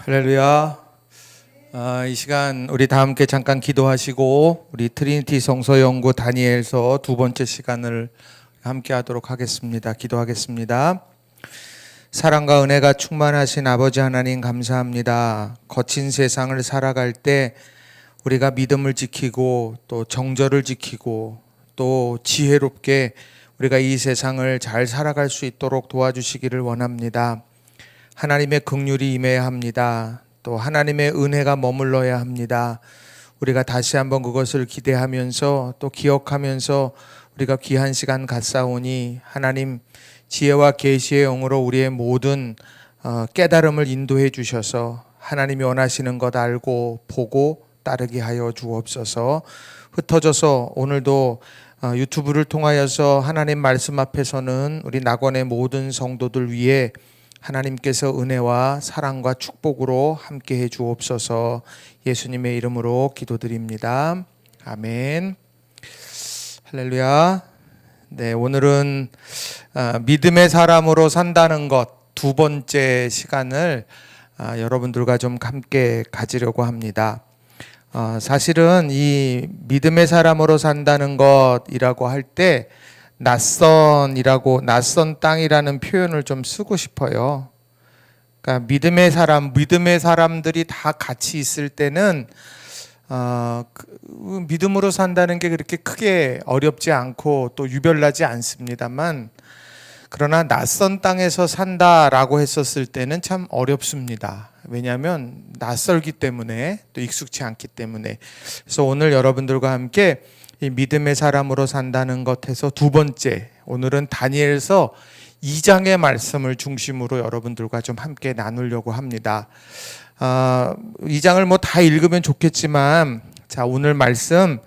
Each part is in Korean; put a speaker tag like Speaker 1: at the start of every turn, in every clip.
Speaker 1: 할렐루야. 이 시간 우리 다 함께 잠깐 기도하시고 우리 트리니티 성서연구 다니엘서 두 번째 시간을 함께 하도록 하겠습니다. 기도하겠습니다. 사랑과 은혜가 충만하신 아버지 하나님 감사합니다. 거친 세상을 살아갈 때 우리가 믿음을 지키고 또 정절을 지키고 또 지혜롭게 우리가 이 세상을 잘 살아갈 수 있도록 도와주시기를 원합니다. 하나님의 긍휼이 임해야 합니다. 또 하나님의 은혜가 머물러야 합니다. 우리가 다시 한번 그것을 기대하면서 또 기억하면서 우리가 귀한 시간 갖사오니 하나님 지혜와 계시의 영으로 우리의 모든 깨달음을 인도해 주셔서 하나님이 원하시는 것 알고 보고 따르게 하여 주옵소서. 흩어져서 오늘도 유튜브를 통하여서 하나님 말씀 앞에서는 우리 낙원의 모든 성도들 위해 하나님께서 은혜와 사랑과 축복으로 함께해 주옵소서. 예수님의 이름으로 기도드립니다. 아멘. 할렐루야. 네, 오늘은 믿음의 사람으로 산다는 것 두 번째 시간을 여러분들과 좀 함께 가지려고 합니다. 사실은 이 믿음의 사람으로 산다는 것이라고 할 때 낯선 땅이라는 표현을 좀 쓰고 싶어요. 그러니까 믿음의 사람들이 다 같이 있을 때는 믿음으로 산다는 게 그렇게 크게 어렵지 않고 또 유별나지 않습니다만, 그러나 낯선 땅에서 산다라고 했었을 때는 참 어렵습니다. 왜냐하면 낯설기 때문에 또 익숙치 않기 때문에. 그래서 오늘 여러분들과 함께 이 믿음의 사람으로 산다는 것에서 두 번째, 오늘은 다니엘서 2장의 말씀을 중심으로 여러분들과 좀 함께 나누려고 합니다. 2장을 뭐 다 읽으면 좋겠지만, 자, 오늘 말씀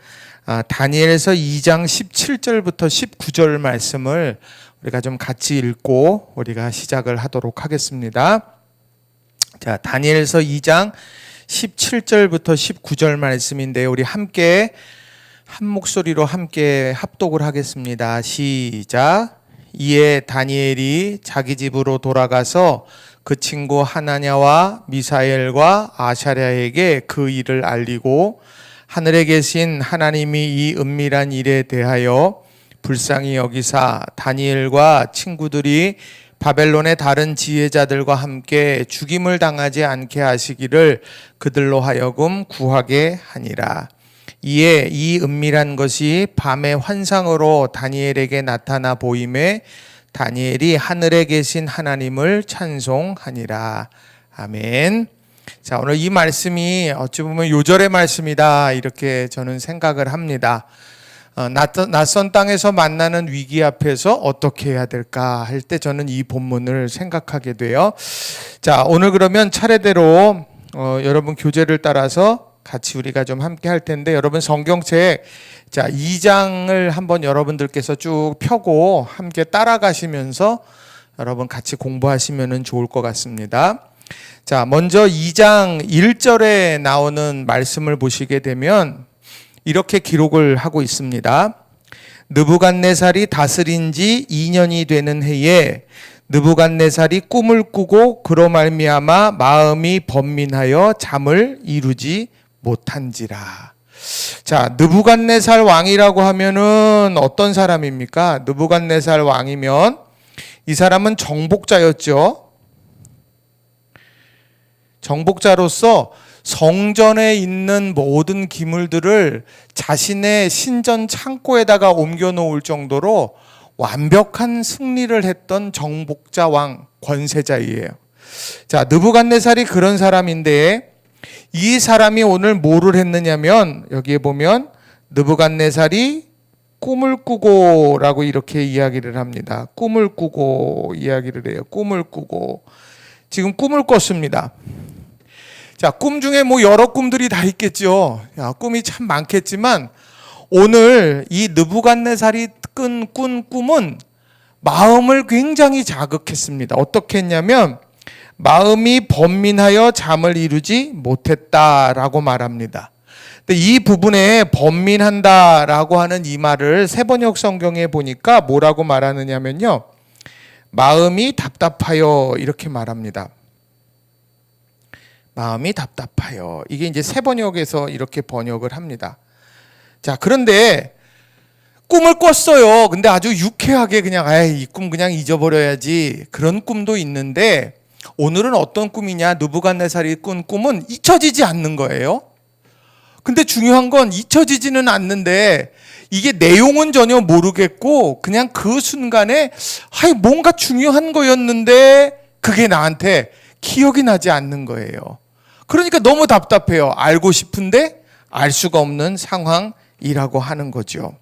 Speaker 1: 다니엘서 2장 17절부터 19절 말씀을 우리가 좀 같이 읽고 우리가 시작을 하도록 하겠습니다. 자, 다니엘서 2장 17절부터 19절 말씀인데요. 우리 함께 한 목소리로 함께 합독을 하겠습니다. 시작. 이에 다니엘이 자기 집으로 돌아가서 그 친구 하나냐와 미사엘과 아샤랴에게 그 일을 알리고 하늘에 계신 하나님이 이 은밀한 일에 대하여 불쌍히 여기사 다니엘과 친구들이 바벨론의 다른 지혜자들과 함께 죽임을 당하지 않게 하시기를 그들로 하여금 구하게 하니라. 이에 이 은밀한 것이 밤의 환상으로 다니엘에게 나타나 보임에 다니엘이 하늘에 계신 하나님을 찬송하니라. 아멘. 자, 오늘 이 말씀이 어찌 보면 요절의 말씀이다, 이렇게 저는 생각을 합니다. 낯선 땅에서 만나는 위기 앞에서 어떻게 해야 될까 할 때 저는 이 본문을 생각하게 돼요. 자, 오늘 그러면 차례대로 여러분 교재를 따라서 같이 우리가 좀 함께 할 텐데, 여러분 성경책 2장을 한번 여러분들께서 쭉 펴고 함께 따라가시면서 여러분 같이 공부하시면 좋을 것 같습니다. 자, 먼저 2장 1절에 나오는 말씀을 보시게 되면 이렇게 기록을 하고 있습니다. 느부갓네살이 다스린 지 2년이 되는 해에 느부갓네살이 꿈을 꾸고 그로 말미암아 마음이 번민하여 잠을 이루지 못한지라. 자, 느부갓네살 왕이라고 하면은 어떤 사람입니까? 느부갓네살 왕이면 이 사람은 정복자였죠. 정복자로서 성전에 있는 모든 기물들을 자신의 신전 창고에다가 옮겨 놓을 정도로 완벽한 승리를 했던 정복자 왕, 권세자이에요. 자, 느부갓네살이 그런 사람인데, 이 사람이 오늘 뭐를 했느냐면, 여기에 보면 느부갓네살이 꿈을 꾸고 라고 이렇게 이야기를 합니다. 꿈을 꾸고 이야기를 해요. 꿈을 꾸고. 지금 꿈을 꿨습니다. 자, 꿈 중에 뭐 여러 꿈들이 다 있겠죠. 꿈이 참 많겠지만 오늘 이 느부갓네살이 꾼 꿈은 마음을 굉장히 자극했습니다. 어떻게 했냐면 마음이 번민하여 잠을 이루지 못했다라고 말합니다. 근데 이 부분에 번민한다라고 하는 이 말을 세번역 성경에 보니까 뭐라고 말하느냐면요, 마음이 답답하여 이렇게 말합니다. 마음이 답답하여. 이게 이제 새 번역에서 이렇게 번역을 합니다. 자, 그런데 꿈을 꿨어요. 근데 아주 유쾌하게 그냥 이 꿈 그냥 잊어버려야지. 그런 꿈도 있는데 오늘은 어떤 꿈이냐? 느부갓네살이 꾼 꿈은 잊혀지지 않는 거예요. 근데 중요한 건 잊혀지지는 않는데 이게 내용은 전혀 모르겠고 그냥 그 순간에 뭔가 중요한 거였는데 그게 나한테 기억이 나지 않는 거예요. 그러니까 너무 답답해요. 알고 싶은데 알 수가 없는 상황이라고 하는 거죠.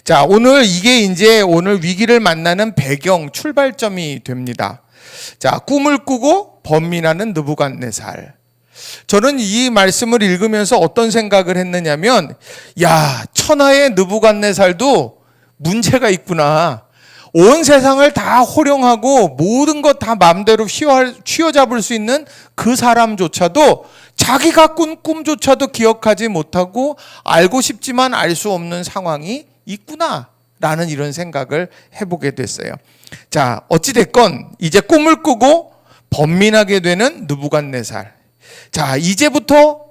Speaker 1: 자, 오늘 이게 이제 오늘 위기를 만나는 배경, 출발점이 됩니다. 자, 꿈을 꾸고 번민하는 느부갓네살. 저는 이 말씀을 읽으면서 어떤 생각을 했느냐면, 천하의 느부갓네살도 문제가 있구나. 온 세상을 다 호령하고 모든 것 다 마음대로 휘어잡을 수 있는 그 사람조차도 자기가 꾼 꿈조차도 기억하지 못하고 알고 싶지만 알 수 없는 상황이 있구나 라는 이런 생각을 해보게 됐어요. 자, 어찌됐건 이제 꿈을 꾸고 번민하게 되는 느부갓네살. 자, 이제부터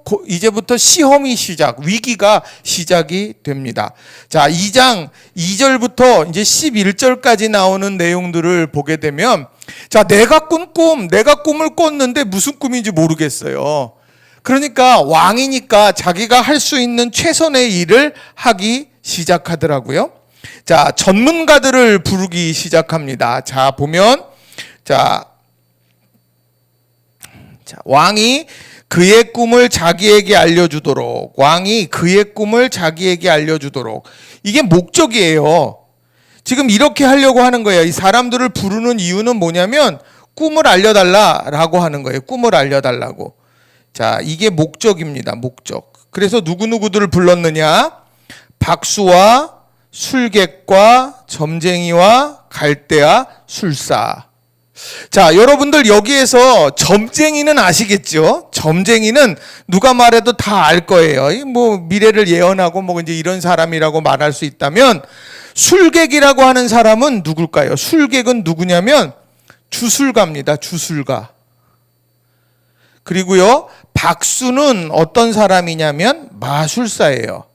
Speaker 1: 시험이 위기가 시작이 됩니다. 자, 2장 2절부터 이제 11절까지 나오는 내용들을 보게 되면, 자, 내가 꿈을 꿨는데 무슨 꿈인지 모르겠어요. 그러니까 왕이니까 자기가 할 수 있는 최선의 일을 하기 시작하더라고요. 자, 전문가들을 부르기 시작합니다. 자, 보면, 왕이 그의 꿈을 자기에게 알려주도록, 이게 목적이에요. 지금 이렇게 하려고 하는 거예요. 이 사람들을 부르는 이유는 뭐냐면 꿈을 알려달라라고 하는 거예요. 꿈을 알려달라고. 자, 이게 목적입니다. 목적. 그래서 누구누구들을 불렀느냐? 박수와 술객과 점쟁이와 갈대아 술사. 자, 여러분들 여기에서 점쟁이는 아시겠죠? 점쟁이는 누가 말해도 다 알 거예요. 미래를 예언하고 이제 이런 사람이라고 말할 수 있다면, 술객이라고 하는 사람은 누굴까요? 술객은 누구냐면 주술가입니다. 주술가. 그리고요, 박수는 어떤 사람이냐면 마술사예요.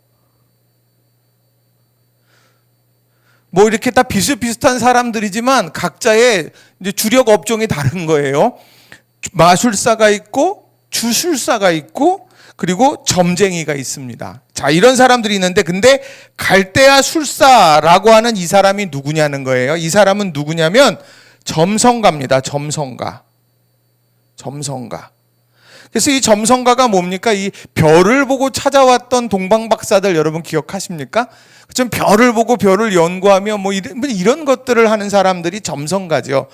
Speaker 1: 이렇게 다 비슷비슷한 사람들이지만 각자의 이제 주력 업종이 다른 거예요. 마술사가 있고 주술사가 있고 그리고 점쟁이가 있습니다. 자, 이런 사람들이 있는데, 근데 갈대아 술사라고 하는 이 사람이 누구냐는 거예요. 이 사람은 누구냐면 점성가입니다. 점성가. 그래서 이 점성가가 뭡니까? 이 별을 보고 찾아왔던 동방박사들 여러분 기억하십니까? 좀 별을 보고 별을 연구하며 이런 것들을 하는 사람들이 점성가죠.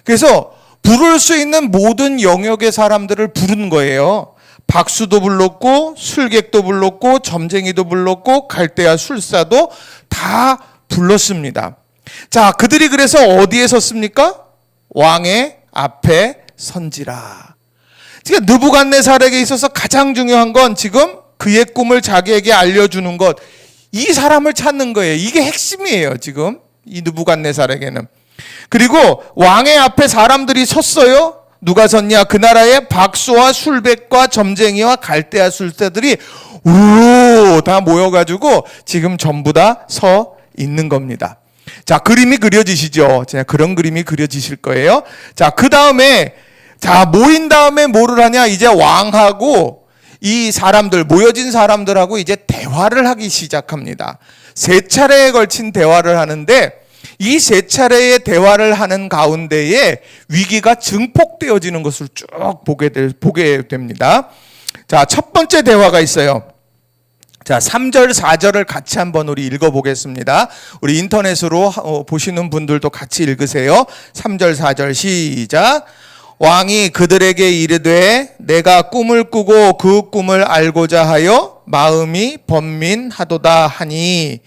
Speaker 1: 그래서 부를 수 있는 모든 영역의 사람들을 부른 거예요. 박수도 불렀고 술객도 불렀고 점쟁이도 불렀고 갈대아 술사도 다 불렀습니다. 자, 그들이 그래서 어디에 섰습니까? 왕의 앞에 선지라. 지금 느부갓네살에게 있어서 가장 중요한 건 지금 그의 꿈을 자기에게 알려주는 것, 이 사람을 찾는 거예요. 이게 핵심이에요. 지금 이 느부갓네살에게는. 그리고 왕의 앞에 사람들이 섰어요. 누가 섰냐? 그 나라의 박수와 술객과 점쟁이와 갈대아 술사들이 다 모여가지고 지금 전부 다 서 있는 겁니다. 자, 그림이 그려지시죠? 그런 그림이 그려지실 거예요. 자, 그 다음에 모인 다음에 뭐를 하냐? 이제 왕하고 이 사람들, 모여진 사람들하고 이제 대화를 하기 시작합니다. 3차례에 걸친 대화를 하는데, 이 3차례의 대화를 하는 가운데에 위기가 증폭되어지는 것을 쭉 보게 됩니다. 자, 첫 번째 대화가 있어요. 자, 3절, 4절을 같이 한번 우리 읽어보겠습니다. 우리 인터넷으로 보시는 분들도 같이 읽으세요. 3절, 4절 시작. 왕이 그들에게 이르되 내가 꿈을 꾸고 그 꿈을 알고자 하여 마음이 번민하도다 하니,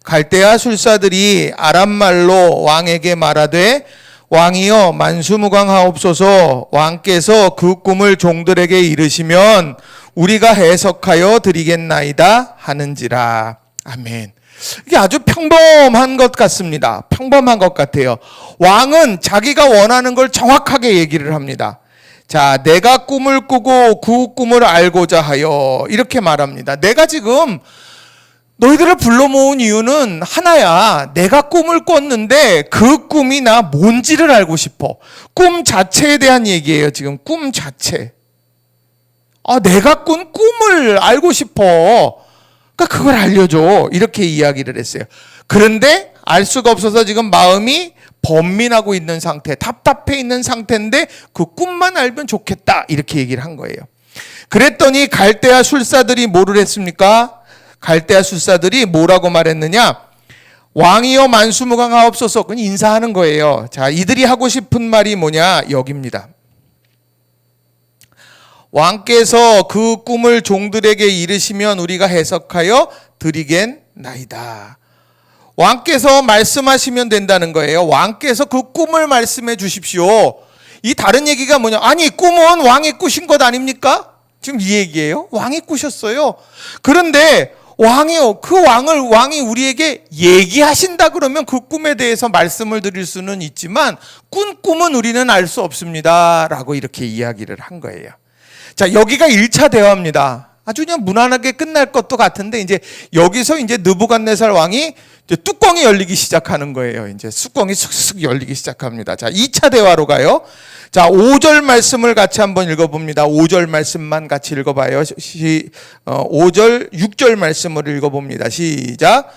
Speaker 1: 갈대아 술사들이 아람말로 왕에게 말하되 왕이여 만수무강하옵소서, 왕께서 그 꿈을 종들에게 이르시면 우리가 해석하여 드리겠나이다 하는지라. 아멘. 이게 아주 평범한 것 같습니다. 평범한 것 같아요. 왕은 자기가 원하는 걸 정확하게 얘기를 합니다. 자, 내가 꿈을 꾸고 그 꿈을 알고자 하여 이렇게 말합니다. 내가 지금 너희들을 불러 모은 이유는 하나야. 내가 꿈을 꿨는데 그 꿈이 나 뭔지를 알고 싶어. 꿈 자체에 대한 얘기예요. 지금 꿈 자체. 내가 꾼 꿈을 알고 싶어. 그러니까 그걸 알려줘. 이렇게 이야기를 했어요. 그런데 알 수가 없어서 지금 마음이 번민하고 있는 상태, 답답해 있는 상태인데 그 꿈만 알면 좋겠다. 이렇게 얘기를 한 거예요. 그랬더니 갈대아 술사들이 뭐를 했습니까? 갈대아 술사들이 뭐라고 말했느냐? 왕이여 만수무강하옵소서. 그건 인사하는 거예요. 자, 이들이 하고 싶은 말이 뭐냐? 여기입니다. 왕께서 그 꿈을 종들에게 이르시면 우리가 해석하여 드리겠나이다. 왕께서 말씀하시면 된다는 거예요. 왕께서 그 꿈을 말씀해 주십시오. 이 다른 얘기가 뭐냐? 아니, 꿈은 왕이 꾸신 것 아닙니까? 지금 이 얘기예요. 왕이 꾸셨어요. 그런데 왕이요, 그 왕이 우리에게 얘기하신다 그러면 그 꿈에 대해서 말씀을 드릴 수는 있지만 꾼 꿈은 우리는 알 수 없습니다. 라고 이렇게 이야기를 한 거예요. 자, 여기가 1차 대화입니다. 아주 그냥 무난하게 끝날 것도 같은데 이제 여기서 이제 느부갓네살 왕이 이제 뚜껑이 열리기 시작하는 거예요. 이제 뚜껑이 쑥쑥 열리기 시작합니다. 자, 2차 대화로 가요. 자, 5절 말씀을 같이 한번 읽어봅니다. 5절 말씀만 같이 읽어봐요. 5절, 6절 말씀을 읽어봅니다. 시작.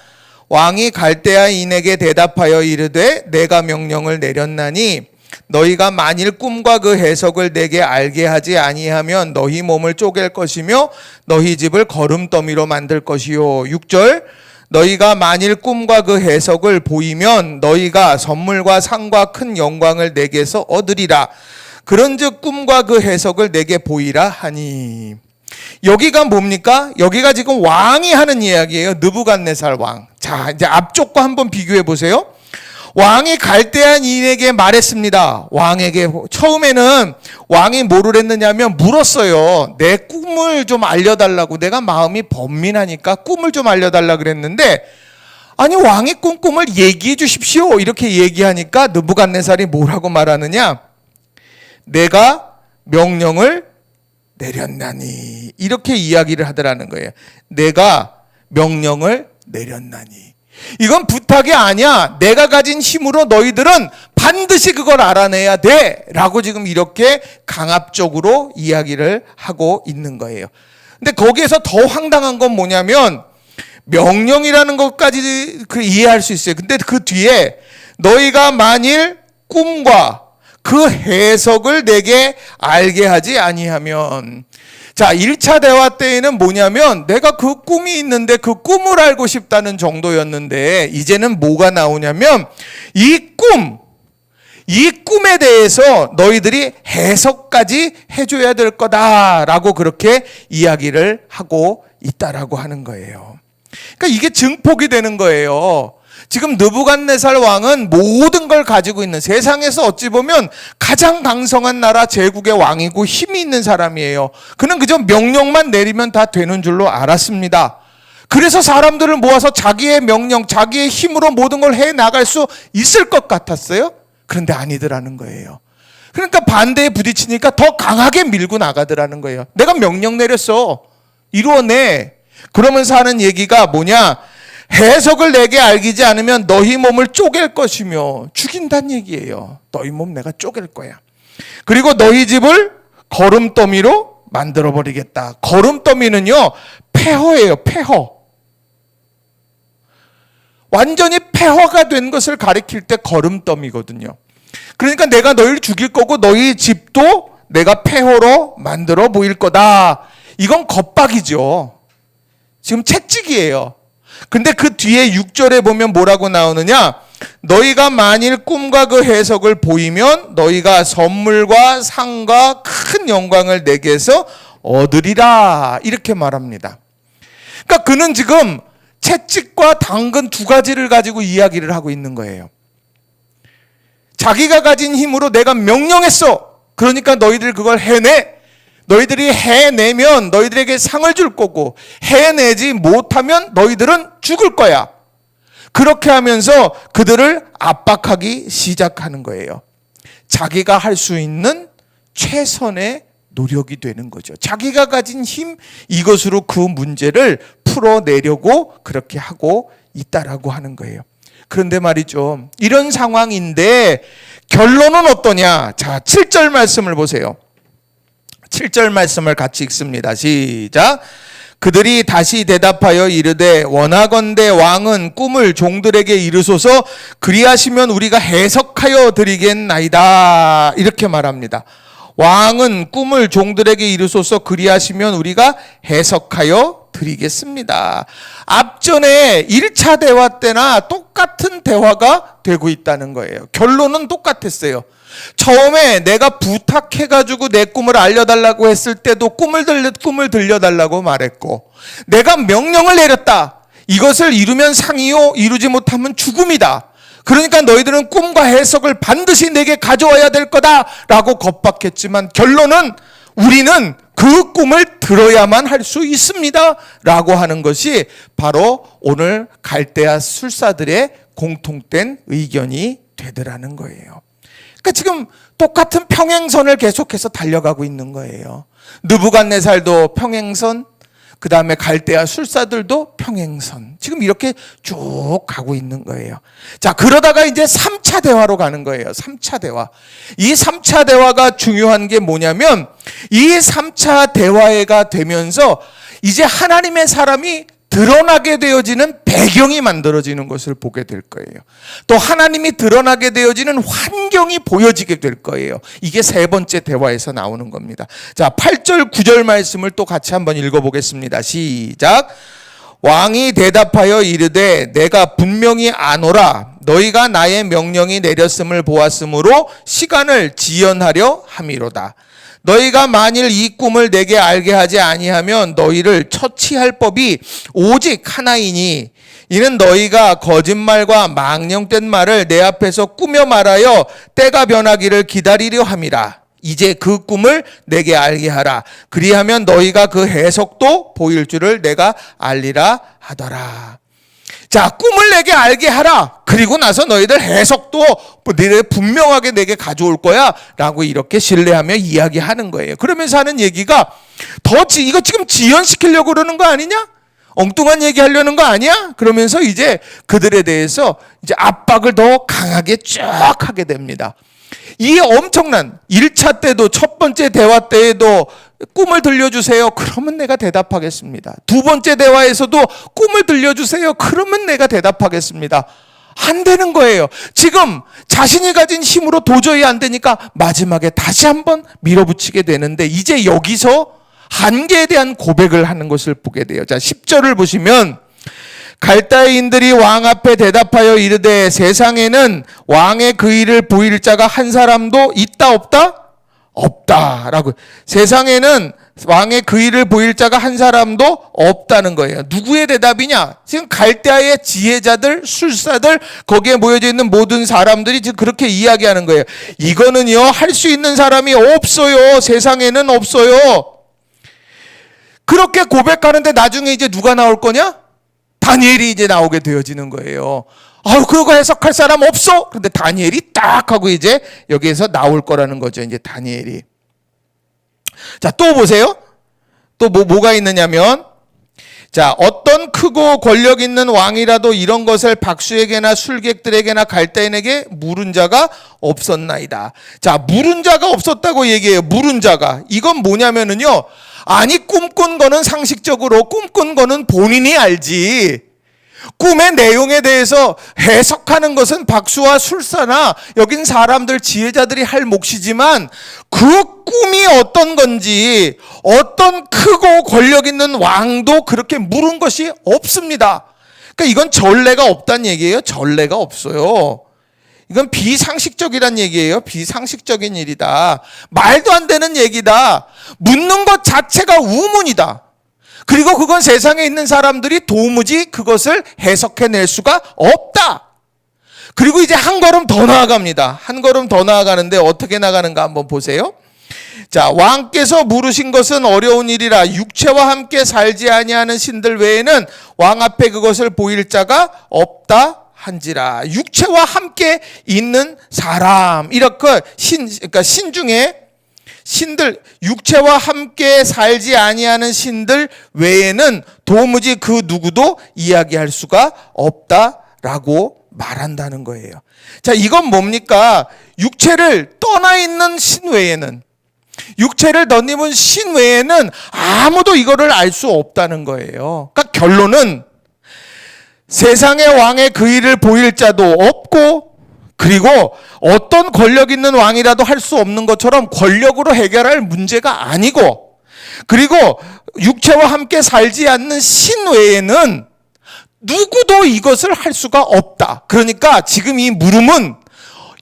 Speaker 1: 왕이 갈대아인에게 대답하여 이르되 내가 명령을 내렸나니 너희가 만일 꿈과 그 해석을 내게 알게 하지 아니하면 너희 몸을 쪼갤 것이며 너희 집을 거름더미로 만들 것이요. 6절. 너희가 만일 꿈과 그 해석을 보이면 너희가 선물과 상과 큰 영광을 내게서 얻으리라. 그런즉 꿈과 그 해석을 내게 보이라 하니. 여기가 뭡니까? 여기가 지금 왕이 하는 이야기예요. 느부갓네살 왕. 자, 이제 앞쪽과 한번 비교해 보세요. 왕이 갈대아인에게 말했습니다. 왕에게 처음에는 왕이 뭐를 했느냐면 물었어요. 내 꿈을 좀 알려달라고. 내가 마음이 번민하니까 꿈을 좀 알려달라 그랬는데 아니 왕이 꾼 꿈을 얘기해 주십시오. 이렇게 얘기하니까 느부갓네살이 뭐라고 말하느냐? 내가 명령을 내렸나니. 이렇게 이야기를 하더라는 거예요. 내가 명령을 내렸나니. 이건 부탁이 아니야. 내가 가진 힘으로 너희들은 반드시 그걸 알아내야 돼. 라고 지금 이렇게 강압적으로 이야기를 하고 있는 거예요. 근데 거기에서 더 황당한 건 뭐냐면 명령이라는 것까지 이해할 수 있어요. 근데 그 뒤에 너희가 만일 꿈과 그 해석을 내게 알게 하지 아니하면. 자, 1차 대화 때에는 뭐냐면 내가 그 꿈이 있는데 그 꿈을 알고 싶다는 정도였는데 이제는 뭐가 나오냐면 이 꿈에 대해서 너희들이 해석까지 해줘야 될 거다라고 그렇게 이야기를 하고 있다라고 하는 거예요. 그러니까 이게 증폭이 되는 거예요. 지금 느부갓네살 왕은 모든 걸 가지고 있는 세상에서 어찌 보면 가장 강성한 나라 제국의 왕이고 힘이 있는 사람이에요. 그는 그저 명령만 내리면 다 되는 줄로 알았습니다. 그래서 사람들을 모아서 자기의 명령, 자기의 힘으로 모든 걸 해나갈 수 있을 것 같았어요. 그런데 아니더라는 거예요. 그러니까 반대에 부딪히니까 더 강하게 밀고 나가더라는 거예요. 내가 명령 내렸어. 이루어내. 그러면서 하는 얘기가 뭐냐? 해석을 내게 알기지 않으면 너희 몸을 쪼갤 것이며 죽인다는 얘기예요. 너희 몸 내가 쪼갤 거야. 그리고 너희 집을 거름더미로 만들어버리겠다. 거름더미는요, 폐허예요. 폐허. 완전히 폐허가 된 것을 가리킬 때 거름더미거든요. 그러니까 내가 너희를 죽일 거고 너희 집도 내가 폐허로 만들어 보일 거다. 이건 겁박이죠. 지금 채찍이에요. 근데 그 뒤에 6절에 보면 뭐라고 나오느냐? 너희가 만일 꿈과 그 해석을 보이면 너희가 선물과 상과 큰 영광을 내게서 얻으리라. 이렇게 말합니다. 그러니까 그는 지금 채찍과 당근 두 가지를 가지고 이야기를 하고 있는 거예요. 자기가 가진 힘으로 내가 명령했어. 그러니까 너희들 그걸 해내. 너희들이 해내면 너희들에게 상을 줄 거고 해내지 못하면 너희들은 죽을 거야. 그렇게 하면서 그들을 압박하기 시작하는 거예요. 자기가 할 수 있는 최선의 노력이 되는 거죠. 자기가 가진 힘, 이것으로 그 문제를 풀어내려고 그렇게 하고 있다라고 하는 거예요. 그런데 말이죠, 이런 상황인데 결론은 어떠냐? 자, 7절 말씀을 보세요. 7절 말씀을 같이 읽습니다. 시작. 그들이 다시 대답하여 이르되 원하건대 왕은 꿈을 종들에게 이르소서, 그리하시면 우리가 해석하여 드리겠나이다. 이렇게 말합니다. 왕은 꿈을 종들에게 이르소서, 그리하시면 우리가 해석하여 드리겠습니다. 앞전에 1차 대화 때나 똑같은 대화가 되고 있다는 거예요. 결론은 똑같았어요. 처음에 내가 부탁해가지고 내 꿈을 알려달라고 했을 때도 꿈을 들려달라고 말했고, 내가 명령을 내렸다. 이것을 이루면 상이요, 이루지 못하면 죽음이다. 그러니까 너희들은 꿈과 해석을 반드시 내게 가져와야 될 거다라고 겁박했지만, 결론은 우리는 그 꿈을 들어야만 할 수 있습니다 라고 하는 것이 바로 오늘 갈대아 술사들의 공통된 의견이 되더라는 거예요. 그러니까 지금 똑같은 평행선을 계속해서 달려가고 있는 거예요. 느부갓네살도 평행선, 그 다음에 갈대아 술사들도 평행선. 지금 이렇게 쭉 가고 있는 거예요. 자, 그러다가 이제 3차 대화로 가는 거예요. 3차 대화. 이 3차 대화가 중요한 게 뭐냐면, 이 3차 대화가 되면서 이제 하나님의 사람이 드러나게 되어지는 배경이 만들어지는 것을 보게 될 거예요. 또 하나님이 드러나게 되어지는 환경이 보여지게 될 거예요. 이게 세 번째 대화에서 나오는 겁니다. 자, 8절 9절 말씀을 또 같이 한번 읽어보겠습니다. 시작. 왕이 대답하여 이르되 내가 분명히 아노라. 너희가 나의 명령이 내렸음을 보았으므로 시간을 지연하려 함이로다. 너희가 만일 이 꿈을 내게 알게 하지 아니하면 너희를 처치할 법이 오직 하나이니, 이는 너희가 거짓말과 망령된 말을 내 앞에서 꾸며 말하여 때가 변하기를 기다리려 함이라. 이제 그 꿈을 내게 알게 하라. 그리하면 너희가 그 해석도 보일 줄을 내가 알리라 하더라. 자, 꿈을 내게 알게 하라. 그리고 나서 너희들 해석도 분명하게 내게 가져올 거야 라고 이렇게 신뢰하며 이야기하는 거예요. 그러면서 하는 얘기가, 이거 지금 지연시키려고 그러는 거 아니냐? 엉뚱한 얘기 하려는 거 아니야? 그러면서 이제 그들에 대해서 이제 압박을 더 강하게 쭉 하게 됩니다. 이 엄청난 1차 때도, 첫 번째 대화 때에도 꿈을 들려주세요. 그러면 내가 대답하겠습니다. 두 번째 대화에서도 꿈을 들려주세요. 그러면 내가 대답하겠습니다. 안 되는 거예요. 지금 자신이 가진 힘으로 도저히 안 되니까 마지막에 다시 한번 밀어붙이게 되는데, 이제 여기서 한계에 대한 고백을 하는 것을 보게 돼요. 자, 10절을 보시면, 갈대아인들이 왕 앞에 대답하여 이르되 세상에는 왕의 그 일을 보일 자가 한 사람도 있다 없다? 없다라고. 세상에는 왕의 그 일을 보일 자가 한 사람도 없다는 거예요. 누구의 대답이냐? 지금 갈대아의 지혜자들, 술사들, 거기에 모여져 있는 모든 사람들이 지금 그렇게 이야기하는 거예요. 이거는요, 할 수 있는 사람이 없어요. 세상에는 없어요. 그렇게 고백하는데 나중에 이제 누가 나올 거냐? 다니엘이 이제 나오게 되어지는 거예요. 그거 해석할 사람 없어? 그런데 다니엘이 딱 하고 이제 여기에서 나올 거라는 거죠. 이제 다니엘이. 자, 또 보세요. 또 뭐가 있느냐면, 자, 어떤 크고 권력 있는 왕이라도 이런 것을 박수에게나 술객들에게나 갈대인에게 물은 자가 없었나이다. 자, 물은 자가 없었다고 얘기해요. 물은 자가. 이건 뭐냐면은요, 아니, 꿈꾼 거는 상식적으로 꿈꾼 거는 본인이 알지. 꿈의 내용에 대해서 해석하는 것은 박수와 술사나 여긴 사람들, 지혜자들이 할 몫이지만, 그 꿈이 어떤 건지 어떤 크고 권력 있는 왕도 그렇게 물은 것이 없습니다. 그러니까 이건 전례가 없다는 얘기예요. 전례가 없어요. 이건 비상식적이란 얘기예요. 비상식적인 일이다. 말도 안 되는 얘기다. 묻는 것 자체가 우문이다. 그리고 그건 세상에 있는 사람들이 도무지 그것을 해석해낼 수가 없다. 그리고 이제 한 걸음 더 나아갑니다. 한 걸음 더 나아가는데 어떻게 나가는가 한번 보세요. 자, 왕께서 물으신 것은 어려운 일이라 육체와 함께 살지 아니하는 신들 외에는 왕 앞에 그것을 보일 자가 없다 한지라. 육체와 함께 있는 사람, 이렇게 그러니까 신 중에 신들, 육체와 함께 살지 아니하는 신들 외에는 도무지 그 누구도 이야기할 수가 없다라고 말한다는 거예요. 자, 이건 뭡니까? 육체를 떠나 있는 신 외에는, 육체를 덧입은 신 외에는 아무도 이거를 알 수 없다는 거예요. 그러니까 결론은 세상의 왕의 그 일을 보일 자도 없고, 그리고 어떤 권력 있는 왕이라도 할 수 없는 것처럼 권력으로 해결할 문제가 아니고, 그리고 육체와 함께 살지 않는 신 외에는 누구도 이것을 할 수가 없다. 그러니까 지금 이 물음은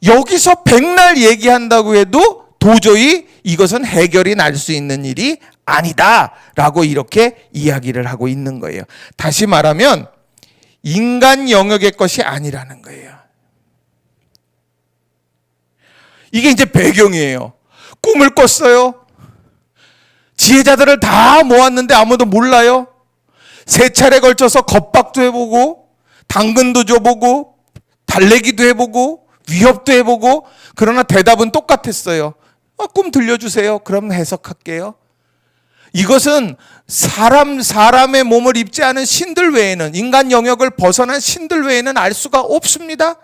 Speaker 1: 여기서 백날 얘기한다고 해도 도저히 이것은 해결이 날 수 있는 일이 아니다라고 이렇게 이야기를 하고 있는 거예요. 다시 말하면 인간 영역의 것이 아니라는 거예요. 이게 이제 배경이에요. 꿈을 꿨어요. 지혜자들을 다 모았는데 아무도 몰라요. 3차례 걸쳐서 겁박도 해보고, 당근도 줘보고, 달래기도 해보고, 위협도 해보고, 그러나 대답은 똑같았어요. 꿈 들려주세요. 그럼 해석할게요. 이것은 사람의 몸을 입지 않은 신들 외에는, 인간 영역을 벗어난 신들 외에는 알 수가 없습니다.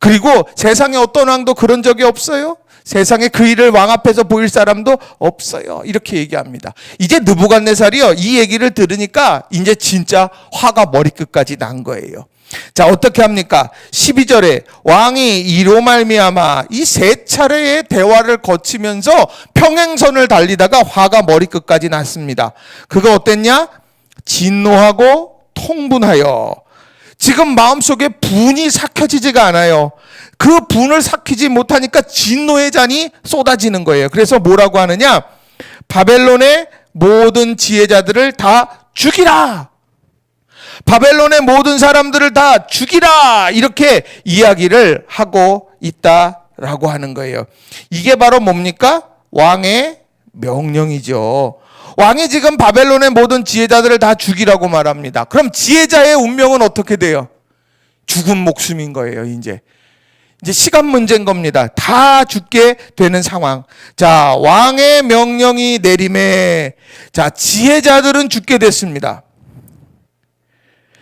Speaker 1: 그리고 세상에 어떤 왕도 그런 적이 없어요. 세상에 그 일을 왕 앞에서 보일 사람도 없어요. 이렇게 얘기합니다. 이제 느부갓네살이요, 이 얘기를 들으니까 이제 진짜 화가 머리끝까지 난 거예요. 자, 어떻게 합니까? 12절에 왕이 이로 말미암아 이 3차례의 대화를 거치면서 평행선을 달리다가 화가 머리끝까지 났습니다. 그거 어땠냐? 진노하고 통분하여. 지금 마음속에 분이 삭혀지지가 않아요. 그 분을 삭히지 못하니까 진노의 잔이 쏟아지는 거예요. 그래서 뭐라고 하느냐? 바벨론의 모든 지혜자들을 다 죽이라. 바벨론의 모든 사람들을 다 죽이라. 이렇게 이야기를 하고 있다라고 하는 거예요. 이게 바로 뭡니까? 왕의 명령이죠. 왕이 지금 바벨론의 모든 지혜자들을 다 죽이라고 말합니다. 그럼 지혜자의 운명은 어떻게 돼요? 죽은 목숨인 거예요. 이제 시간 문제인 겁니다. 다 죽게 되는 상황. 자, 왕의 명령이 내림에, 자, 지혜자들은 죽게 됐습니다.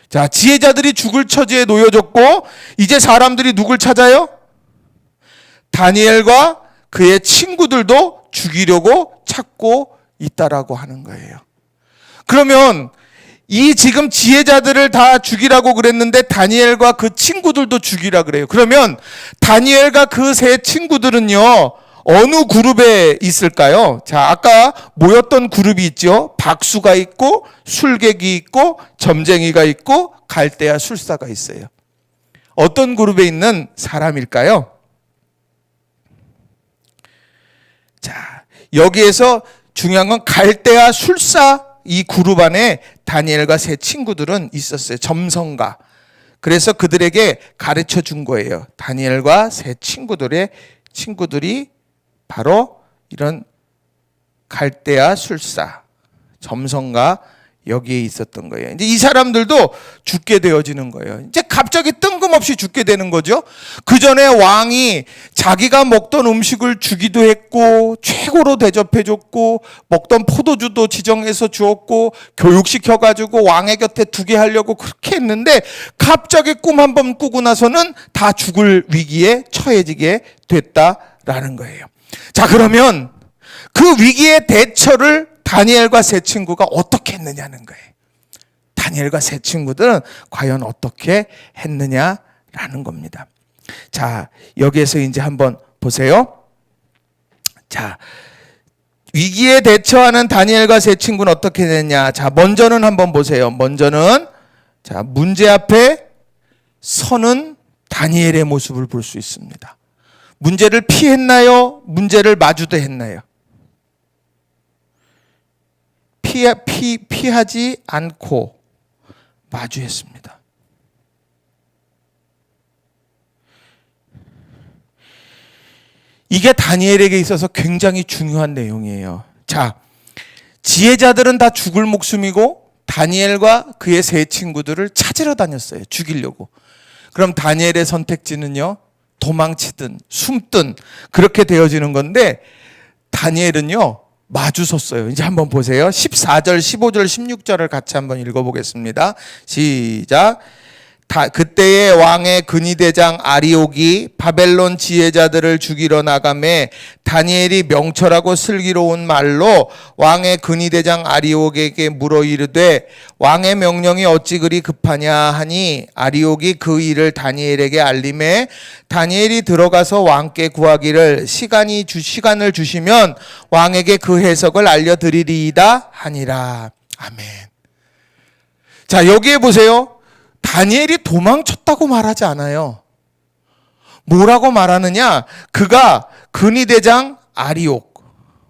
Speaker 1: 자, 지혜자들이 죽을 처지에 놓여졌고, 이제 사람들이 누굴 찾아요? 다니엘과 그의 친구들도 죽이려고 찾고 있다라고 하는 거예요. 그러면 이 지금 지혜자들을 다 죽이라고 그랬는데 다니엘과 그 친구들도 죽이라 그래요. 그러면 다니엘과 그 세 친구들은요, 어느 그룹에 있을까요? 자, 아까 모였던 그룹이 있죠. 박수가 있고 술객이 있고 점쟁이가 있고 갈대아 술사가 있어요. 어떤 그룹에 있는 사람일까요? 자, 여기에서 중요한 건 갈대아 술사 이 그룹 안에 다니엘과 세 친구들은 있었어요. 점성가. 그래서 그들에게 가르쳐 준 거예요. 다니엘과 세 친구들이 바로 이런 갈대아 술사, 점성가 여기에 있었던 거예요. 이제 이 사람들도 죽게 되어지는 거예요. 이제 갑자기 뜬금없이 죽게 되는 거죠. 그 전에 왕이 자기가 먹던 음식을 주기도 했고, 최고로 대접해줬고, 먹던 포도주도 지정해서 주었고, 교육시켜가지고 왕의 곁에 두게 하려고 그렇게 했는데, 갑자기 꿈 한 번 꾸고 나서는 다 죽을 위기에 처해지게 됐다라는 거예요. 자, 그러면 그 위기의 대처를 다니엘과 세 친구가 어떻게 했느냐는 거예요. 다니엘과 세 친구들은 과연 어떻게 했느냐라는 겁니다. 자, 여기에서 이제 한번 보세요. 자, 위기에 대처하는 다니엘과 세 친구는 어떻게 됐냐. 자, 먼저는 한번 보세요. 먼저는, 자, 문제 앞에 서는 다니엘의 모습을 볼 수 있습니다. 문제를 피했나요? 문제를 마주대했나요? 피하지 않고 마주했습니다. 이게 다니엘에게 있어서 굉장히 중요한 내용이에요. 자, 지혜자들은 다 죽을 목숨이고 다니엘과 그의 세 친구들을 찾으러 다녔어요. 죽이려고. 그럼 다니엘의 선택지는요, 도망치든 숨든 그렇게 되어지는 건데, 다니엘은요 마주 섰어요. 이제 한번 보세요. 14절, 15절, 16절을 같이 한번 읽어보겠습니다. 시작. 그때의 왕의 근위대장 아리옥이 바벨론 지혜자들을 죽이러 나가매 다니엘이 명철하고 슬기로운 말로 왕의 근위대장 아리옥에게 물어 이르되 왕의 명령이 어찌 그리 급하냐 하니 아리옥이 그 일을 다니엘에게 알림해 다니엘이 들어가서 왕께 구하기를 시간을 주시면 왕에게 그 해석을 알려드리리이다 하니라. 아멘. 자, 여기에 보세요. 다니엘이 도망쳤다고 말하지 않아요. 뭐라고 말하느냐? 그가 근위대장 아리옥,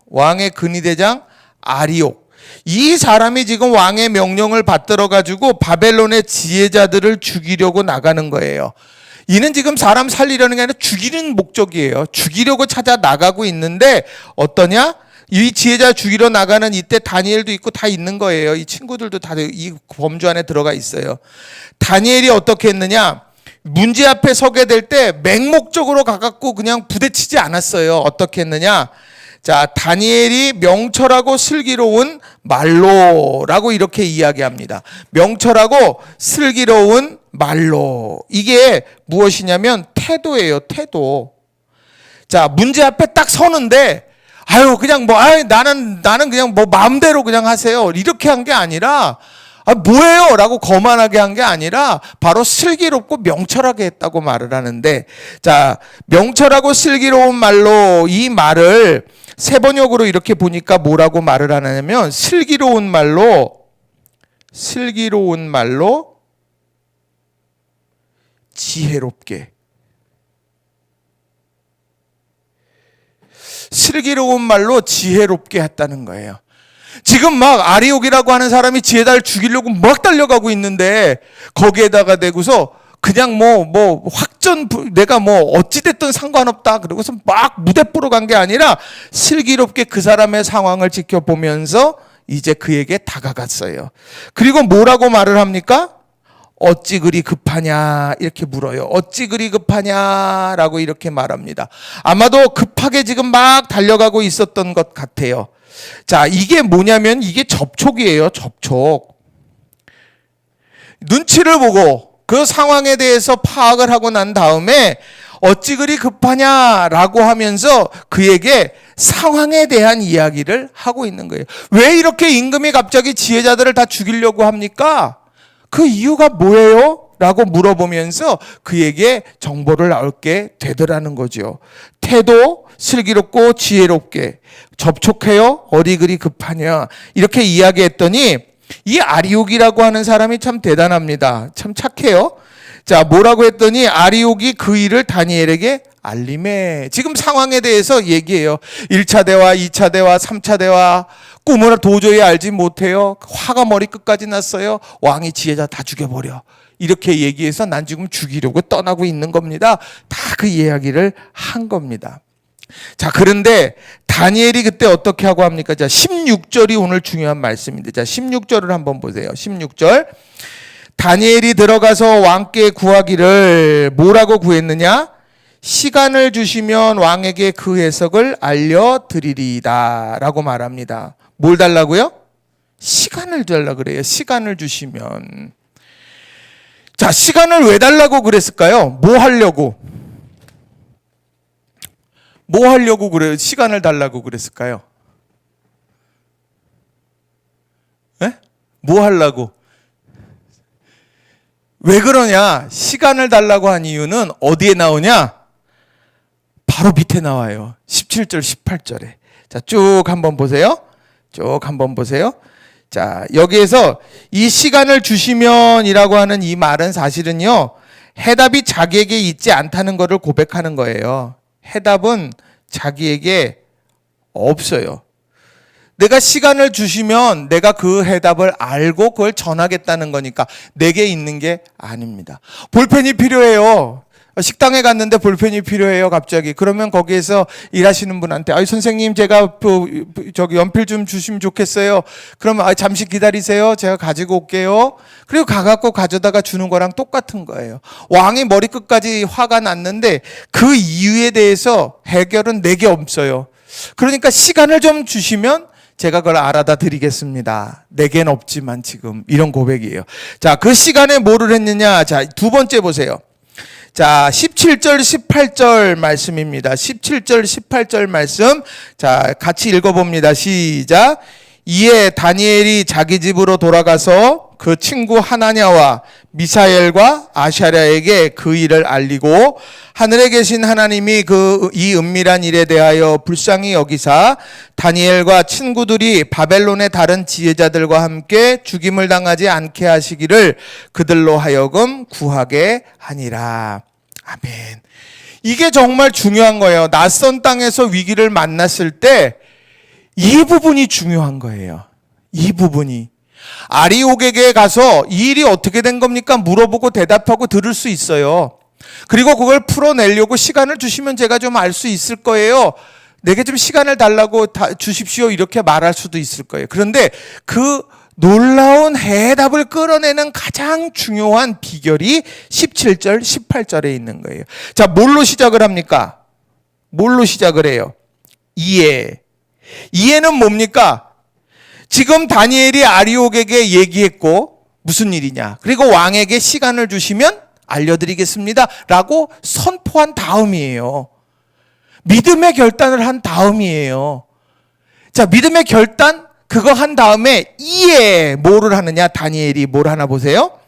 Speaker 1: 왕의 근위대장 아리옥, 이 사람이 지금 왕의 명령을 받들어 가지고 바벨론의 지혜자들을 죽이려고 나가는 거예요. 이는 지금 사람 살리려는 게 아니라 죽이는 목적이에요. 죽이려고 찾아 나가고 있는데 어떠냐? 이 지혜자 죽이러 나가는 이때 다니엘도 있고 다 있는 거예요. 이 친구들도 다 이 범주 안에 들어가 있어요. 다니엘이 어떻게 했느냐? 문제 앞에 서게 될 때 맹목적으로 가갖고 그냥 부대치지 않았어요. 어떻게 했느냐? 자, 다니엘이 명철하고 슬기로운 말로라고 이렇게 이야기합니다. 명철하고 슬기로운 말로. 이게 무엇이냐면 태도예요. 태도. 자, 문제 앞에 딱 서는데 그냥 나는 그냥 마음대로 그냥 하세요. 이렇게 한 게 아니라, 뭐예요? 라고 거만하게 한 게 아니라, 바로 슬기롭고 명철하게 했다고 말을 하는데, 자, 명철하고 슬기로운 말로 이 말을 세번역으로 이렇게 보니까 뭐라고 말을 하냐면, 슬기로운 말로, 지혜롭게. 슬기로운 말로 지혜롭게 했다는 거예요. 지금 막 아리옥이라고 하는 사람이 지혜자를 죽이려고 막 달려가고 있는데 거기에다가 대고서 그냥 내가 어찌됐든 상관없다 그러고서 막 무대뽀로 간 게 아니라 슬기롭게 그 사람의 상황을 지켜보면서 이제 그에게 다가갔어요. 그리고 뭐라고 말을 합니까? 어찌 그리 급하냐 이렇게 물어요. 어찌 그리 급하냐라고 이렇게 말합니다. 아마도 급하게 지금 막 달려가고 있었던 것 같아요. 자, 이게 뭐냐면 이게 접촉이에요. 접촉. 눈치를 보고 그 상황에 대해서 파악을 하고 난 다음에 어찌 그리 급하냐라고 하면서 그에게 상황에 대한 이야기를 하고 있는 거예요. 왜 이렇게 임금이 갑자기 지혜자들을 다 죽이려고 합니까? 그 이유가 뭐예요? 라고 물어보면서 그에게 정보를 얻게 되더라는 거죠. 태도 슬기롭고 지혜롭게 접촉해요. 어디 그리 급하냐 이렇게 이야기했더니 이 아리옥이라고 하는 사람이 참 대단합니다. 참 착해요. 자, 뭐라고 했더니 아리옥이 그 일을 다니엘에게 알림해. 지금 상황에 대해서 얘기해요. 1차 대화, 2차 대화, 3차 대화. 꿈을 도저히 알지 못해요. 화가 머리끝까지 났어요. 왕이 지혜자 다 죽여버려. 이렇게 얘기해서 난 지금 죽이려고 떠나고 있는 겁니다. 다 그 이야기를 한 겁니다. 자, 그런데 다니엘이 그때 어떻게 하고 합니까? 자, 16절이 오늘 중요한 말씀인데, 자, 16절을 한번 보세요. 16절. 다니엘이 들어가서 왕께 구하기를 뭐라고 구했느냐? 시간을 주시면 왕에게 그 해석을 알려드리리이다 라고 말합니다. 뭘 달라고요? 시간을 달라 그래요. 시간을 주시면. 자, 시간을 왜 달라고 그랬을까요? 뭐 하려고 그래요? 시간을 달라고 그랬을까요? 네? 뭐 하려고? 왜 그러냐? 시간을 달라고 한 이유는 어디에 나오냐? 바로 밑에 나와요. 17절, 18절에. 자, 쭉 한번 보세요. 자, 여기에서 이 시간을 주시면이라고 하는 이 말은 사실은요, 해답이 자기에게 있지 않다는 것을 고백하는 거예요. 해답은 자기에게 없어요. 내가 시간을 주시면 내가 그 해답을 알고 그걸 전하겠다는 거니까 내게 있는 게 아닙니다. 볼펜이 필요해요. 식당에 갔는데 볼펜이 필요해요, 갑자기. 그러면 거기에서 일하시는 분한테, 선생님, 제가 연필 좀 주시면 좋겠어요. 그러면, 잠시 기다리세요. 제가 가지고 올게요. 그리고 가갖고 가져다가 주는 거랑 똑같은 거예요. 왕이 머리끝까지 화가 났는데 그 이유에 대해서 해결은 내게 없어요. 그러니까 시간을 좀 주시면 제가 그걸 알아다 드리겠습니다. 내겐 없지만 지금 이런 고백이에요. 자, 그 시간에 뭐를 했느냐? 자, 두 번째 보세요. 자, 17절, 18절 말씀입니다. 17절, 18절 말씀. 자, 같이 읽어봅니다. 시작. 이에 다니엘이 자기 집으로 돌아가서 그 친구 하나냐와 미사엘과 아샤랴에게 그 일을 알리고 하늘에 계신 하나님이 이 은밀한 일에 대하여 불쌍히 여기사 다니엘과 친구들이 바벨론의 다른 지혜자들과 함께 죽임을 당하지 않게 하시기를 그들로 하여금 구하게 하니라. 아멘. 이게 정말 중요한 거예요. 낯선 땅에서 위기를 만났을 때 이 부분이 중요한 거예요. 이 부분이. 아리옥에게 가서 이 일이 어떻게 된 겁니까? 물어보고 대답하고 들을 수 있어요. 그리고 그걸 풀어내려고 시간을 주시면 제가 좀 알 수 있을 거예요. 내게 좀 시간을 달라고 주십시오. 이렇게 말할 수도 있을 거예요. 그런데 그 놀라운 해답을 끌어내는 가장 중요한 비결이 17절, 18절에 있는 거예요. 자, 뭘로 시작을 합니까? 뭘로 시작을 해요? 이해. 이해는 뭡니까? 지금 다니엘이 아리옥에게 얘기했고 무슨 일이냐? 그리고 왕에게 시간을 주시면 알려드리겠습니다. 라고 선포한 다음이에요. 믿음의 결단을 한 다음이에요. 자, 믿음의 결단 그거 한 다음에 이에 뭐를 하느냐? 다니엘이 뭘 하나 보세요.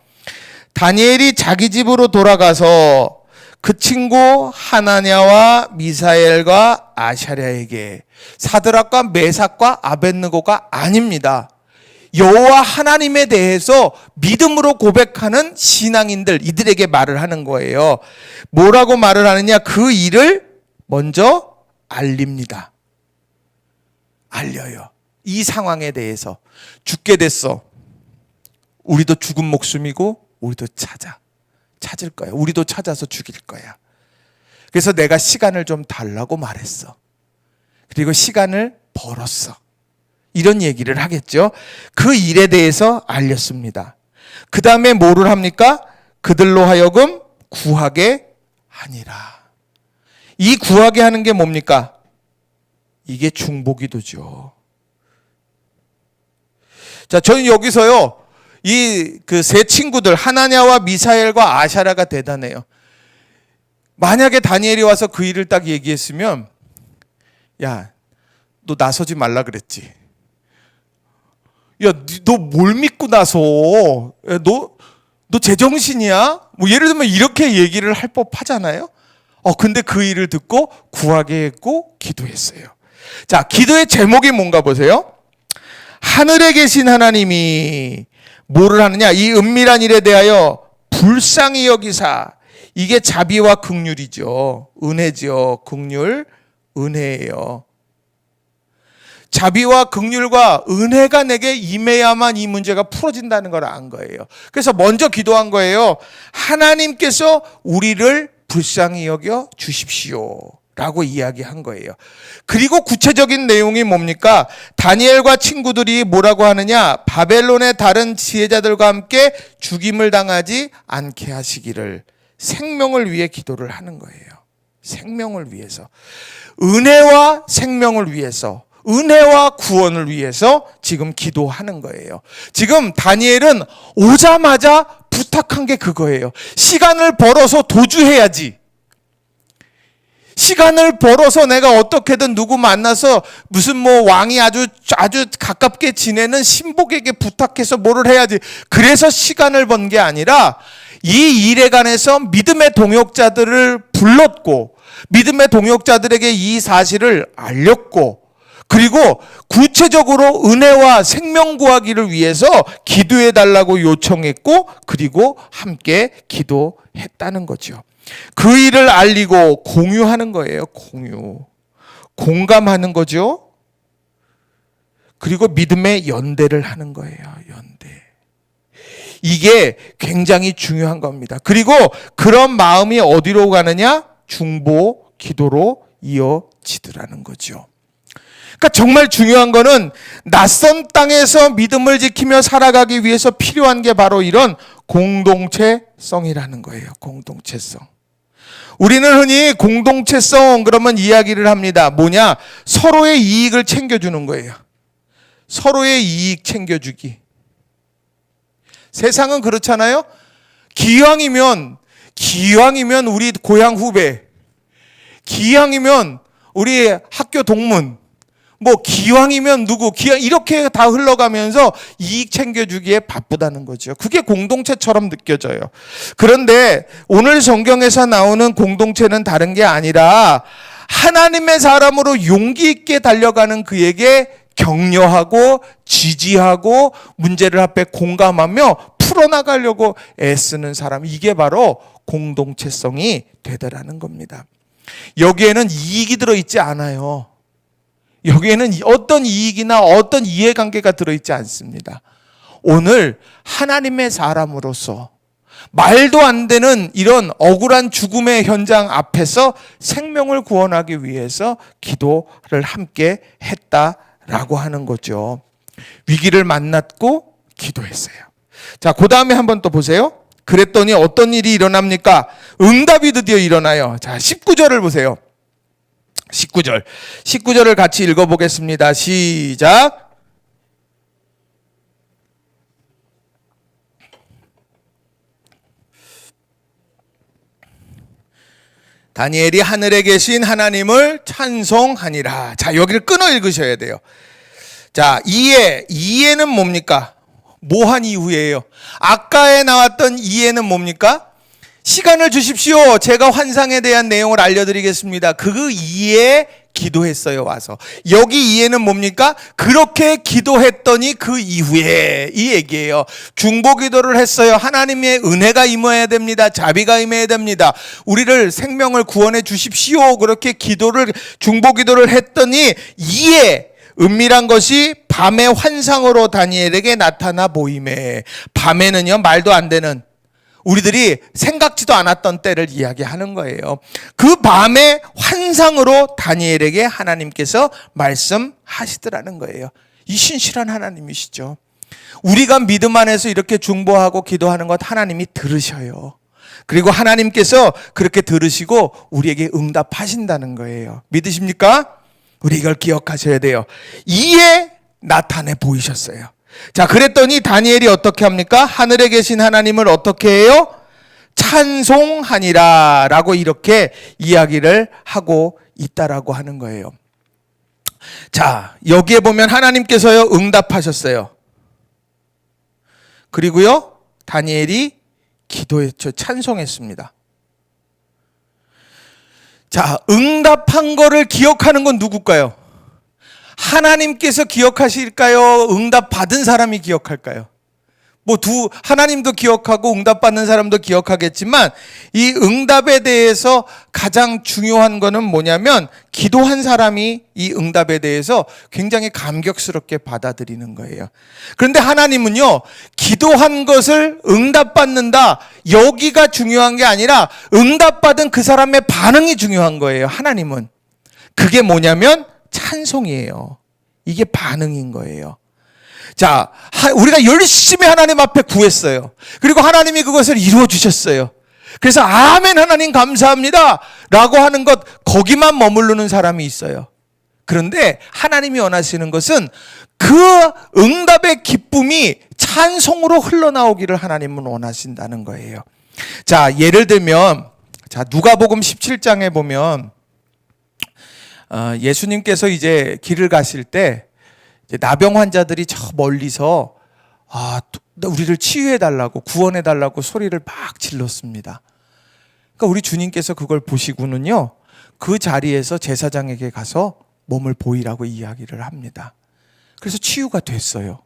Speaker 1: 다니엘이 자기 집으로 돌아가서 그 친구 하나냐와 미사엘과 아샤랴에게 사드락과 메삭과 아벳느고가 아닙니다. 여호와 하나님에 대해서 믿음으로 고백하는 신앙인들 이들에게 말을 하는 거예요. 뭐라고 말을 하느냐? 그 일을 먼저 알립니다. 알려요. 이 상황에 대해서 죽게 됐어. 우리도 죽은 목숨이고 우리도 찾을 거야. 우리도 찾아서 죽일 거야. 그래서 내가 시간을 좀 달라고 말했어. 그리고 시간을 벌었어. 이런 얘기를 하겠죠. 그 일에 대해서 알렸습니다. 그 다음에 뭐를 합니까? 그들로 하여금 구하게 하니라. 이 구하게 하는 게 뭡니까? 이게 중보기도죠. 자, 저는 여기서요, 그 세 친구들 하나냐와 미사엘과 아샤랴가 대단해요. 만약에 다니엘이 와서 그 일을 딱 얘기했으면, 야, 너 나서지 말라 그랬지. 야, 너 뭘 믿고 나서? 야, 너 제정신이야? 뭐 예를 들면 이렇게 얘기를 할 법하잖아요. 근데 그 일을 듣고 구하게 했고 기도했어요. 자, 기도의 제목이 뭔가 보세요. 하늘에 계신 하나님이 뭐를 하느냐? 이 은밀한 일에 대하여 불쌍히 여기사. 이게 자비와 긍휼이죠. 은혜죠. 긍휼, 은혜예요. 자비와 긍휼과 은혜가 내게 임해야만 이 문제가 풀어진다는 걸 안 거예요. 그래서 먼저 기도한 거예요. 하나님께서 우리를 불쌍히 여겨 주십시오. 라고 이야기한 거예요. 그리고 구체적인 내용이 뭡니까? 다니엘과 친구들이 뭐라고 하느냐? 바벨론의 다른 지혜자들과 함께 죽임을 당하지 않게 하시기를 생명을 위해 기도를 하는 거예요. 생명을 위해서. 은혜와 생명을 위해서. 은혜와 구원을 위해서 지금 기도하는 거예요. 지금 다니엘은 오자마자 부탁한 게 그거예요. 시간을 벌어서 도주해야지. 시간을 벌어서 내가 어떻게든 누구 만나서 무슨 뭐 왕이 아주 가깝게 지내는 신복에게 부탁해서 뭐를 해야지. 그래서 시간을 번 게 아니라 이 일에 관해서 믿음의 동역자들을 불렀고 믿음의 동역자들에게 이 사실을 알렸고 그리고 구체적으로 은혜와 생명 구하기를 위해서 기도해 달라고 요청했고 그리고 함께 기도했다는 거죠. 그 일을 알리고 공유하는 거예요. 공감하는 거죠. 그리고 믿음의 연대를 하는 거예요. 연대. 이게 굉장히 중요한 겁니다. 그리고 그런 마음이 어디로 가느냐? 중보 기도로 이어지더라는 거죠. 그러니까 정말 중요한 거는 낯선 땅에서 믿음을 지키며 살아가기 위해서 필요한 게 바로 이런 공동체성이라는 거예요. 공동체성. 우리는 흔히 공동체성 그러면 이야기를 합니다. 뭐냐? 서로의 이익을 챙겨주는 거예요. 서로의 이익 챙겨주기. 세상은 그렇잖아요. 기왕이면 우리 고향 후배, 기왕이면 우리 학교 동문, 기왕이면 누구, 이렇게 다 흘러가면서 이익 챙겨주기에 바쁘다는 거죠. 그게 공동체처럼 느껴져요. 그런데 오늘 성경에서 나오는 공동체는 다른 게 아니라 하나님의 사람으로 용기 있게 달려가는 그에게 격려하고 지지하고 문제를 앞에 공감하며 풀어나가려고 애쓰는 사람, 이게 바로 공동체성이 되더라는 겁니다. 여기에는 이익이 들어있지 않아요. 여기에는 어떤 이익이나 어떤 이해관계가 들어있지 않습니다. 오늘 하나님의 사람으로서 말도 안 되는 이런 억울한 죽음의 현장 앞에서 생명을 구원하기 위해서 기도를 함께 했다라고 하는 거죠. 위기를 만났고 기도했어요. 자, 그 다음에 한번 또 보세요. 그랬더니 어떤 일이 일어납니까? 응답이 드디어 일어나요. 자, 19절을 보세요. 19절을 같이 읽어보겠습니다. 시작. 다니엘이 하늘에 계신 하나님을 찬송하니라. 자, 여기를 끊어 읽으셔야 돼요. 자, 이해는 뭡니까? 뭐한 이후에요? 아까에 나왔던 이해는 뭡니까? 시간을 주십시오. 제가 환상에 대한 내용을 알려드리겠습니다. 그 이해에 기도했어요, 와서. 여기 이해는 뭡니까? 그렇게 기도했더니 그 이후에, 이 얘기예요. 중보 기도를 했어요. 하나님의 은혜가 임해야 됩니다. 자비가 임해야 됩니다. 우리를 생명을 구원해 주십시오. 그렇게 중보 기도를 했더니 이해, 은밀한 것이 밤의 환상으로 다니엘에게 나타나 보이매. 밤에는요, 말도 안 되는, 우리들이 생각지도 않았던 때를 이야기하는 거예요. 그 밤의 환상으로 다니엘에게 하나님께서 말씀하시더라는 거예요. 이 신실한 하나님이시죠. 우리가 믿음 안에서 이렇게 중보하고 기도하는 것 하나님이 들으셔요. 그리고 하나님께서 그렇게 들으시고 우리에게 응답하신다는 거예요. 믿으십니까? 우리 이걸 기억하셔야 돼요. 이에 나타내 보이셨어요. 자, 그랬더니 다니엘이 어떻게 합니까? 하늘에 계신 하나님을 어떻게 해요? 찬송하니라 라고 이렇게 이야기를 하고 있다라고 하는 거예요. 자, 여기에 보면 하나님께서요 응답하셨어요. 그리고요 다니엘이 기도했죠. 찬송했습니다. 자, 응답한 거를 기억하는 건 누굴까요? 하나님께서 기억하실까요? 응답 받은 사람이 기억할까요? 하나님도 기억하고 응답 받는 사람도 기억하겠지만 이 응답에 대해서 가장 중요한 거는 뭐냐면 기도한 사람이 이 응답에 대해서 굉장히 감격스럽게 받아들이는 거예요. 그런데 하나님은요, 기도한 것을 응답받는다, 여기가 중요한 게 아니라 응답받은 그 사람의 반응이 중요한 거예요. 하나님은. 그게 뭐냐면 찬송이에요. 이게 반응인 거예요. 자, 우리가 열심히 하나님 앞에 구했어요. 그리고 하나님이 그것을 이루어 주셨어요. 그래서 아멘 하나님 감사합니다 라고 하는 것, 거기만 머무르는 사람이 있어요. 그런데 하나님이 원하시는 것은 그 응답의 기쁨이 찬송으로 흘러나오기를 하나님은 원하신다는 거예요. 자, 예를 들면 누가복음 17장에 보면 예수님께서 이제 길을 가실 때 나병 환자들이 저 멀리서 우리를 치유해달라고, 구원해달라고 소리를 막 질렀습니다. 그러니까 우리 주님께서 그걸 보시고는요, 그 자리에서 제사장에게 가서 몸을 보이라고 이야기를 합니다. 그래서 치유가 됐어요.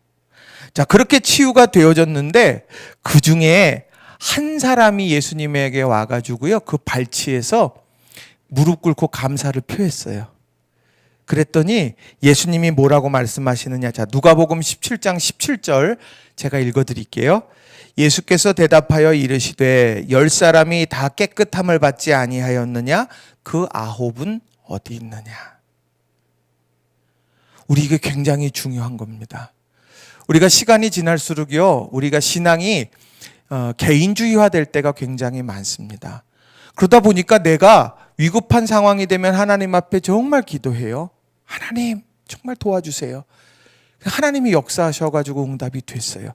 Speaker 1: 자, 그렇게 치유가 되어졌는데 그 중에 한 사람이 예수님에게 와가지고요, 그 발치에서 무릎 꿇고 감사를 표했어요. 그랬더니 예수님이 뭐라고 말씀하시느냐. 자, 누가복음 17장 17절 제가 읽어드릴게요. 예수께서 대답하여 이르시되 10사람이 다 깨끗함을 받지 아니하였느냐? 그 9은 어디 있느냐? 우리 이게 굉장히 중요한 겁니다. 우리가 시간이 지날수록요, 우리가 신앙이 개인주의화될 때가 굉장히 많습니다. 그러다 보니까 내가 위급한 상황이 되면 하나님 앞에 정말 기도해요. 하나님 정말 도와주세요. 하나님이 역사하셔가지고 응답이 됐어요.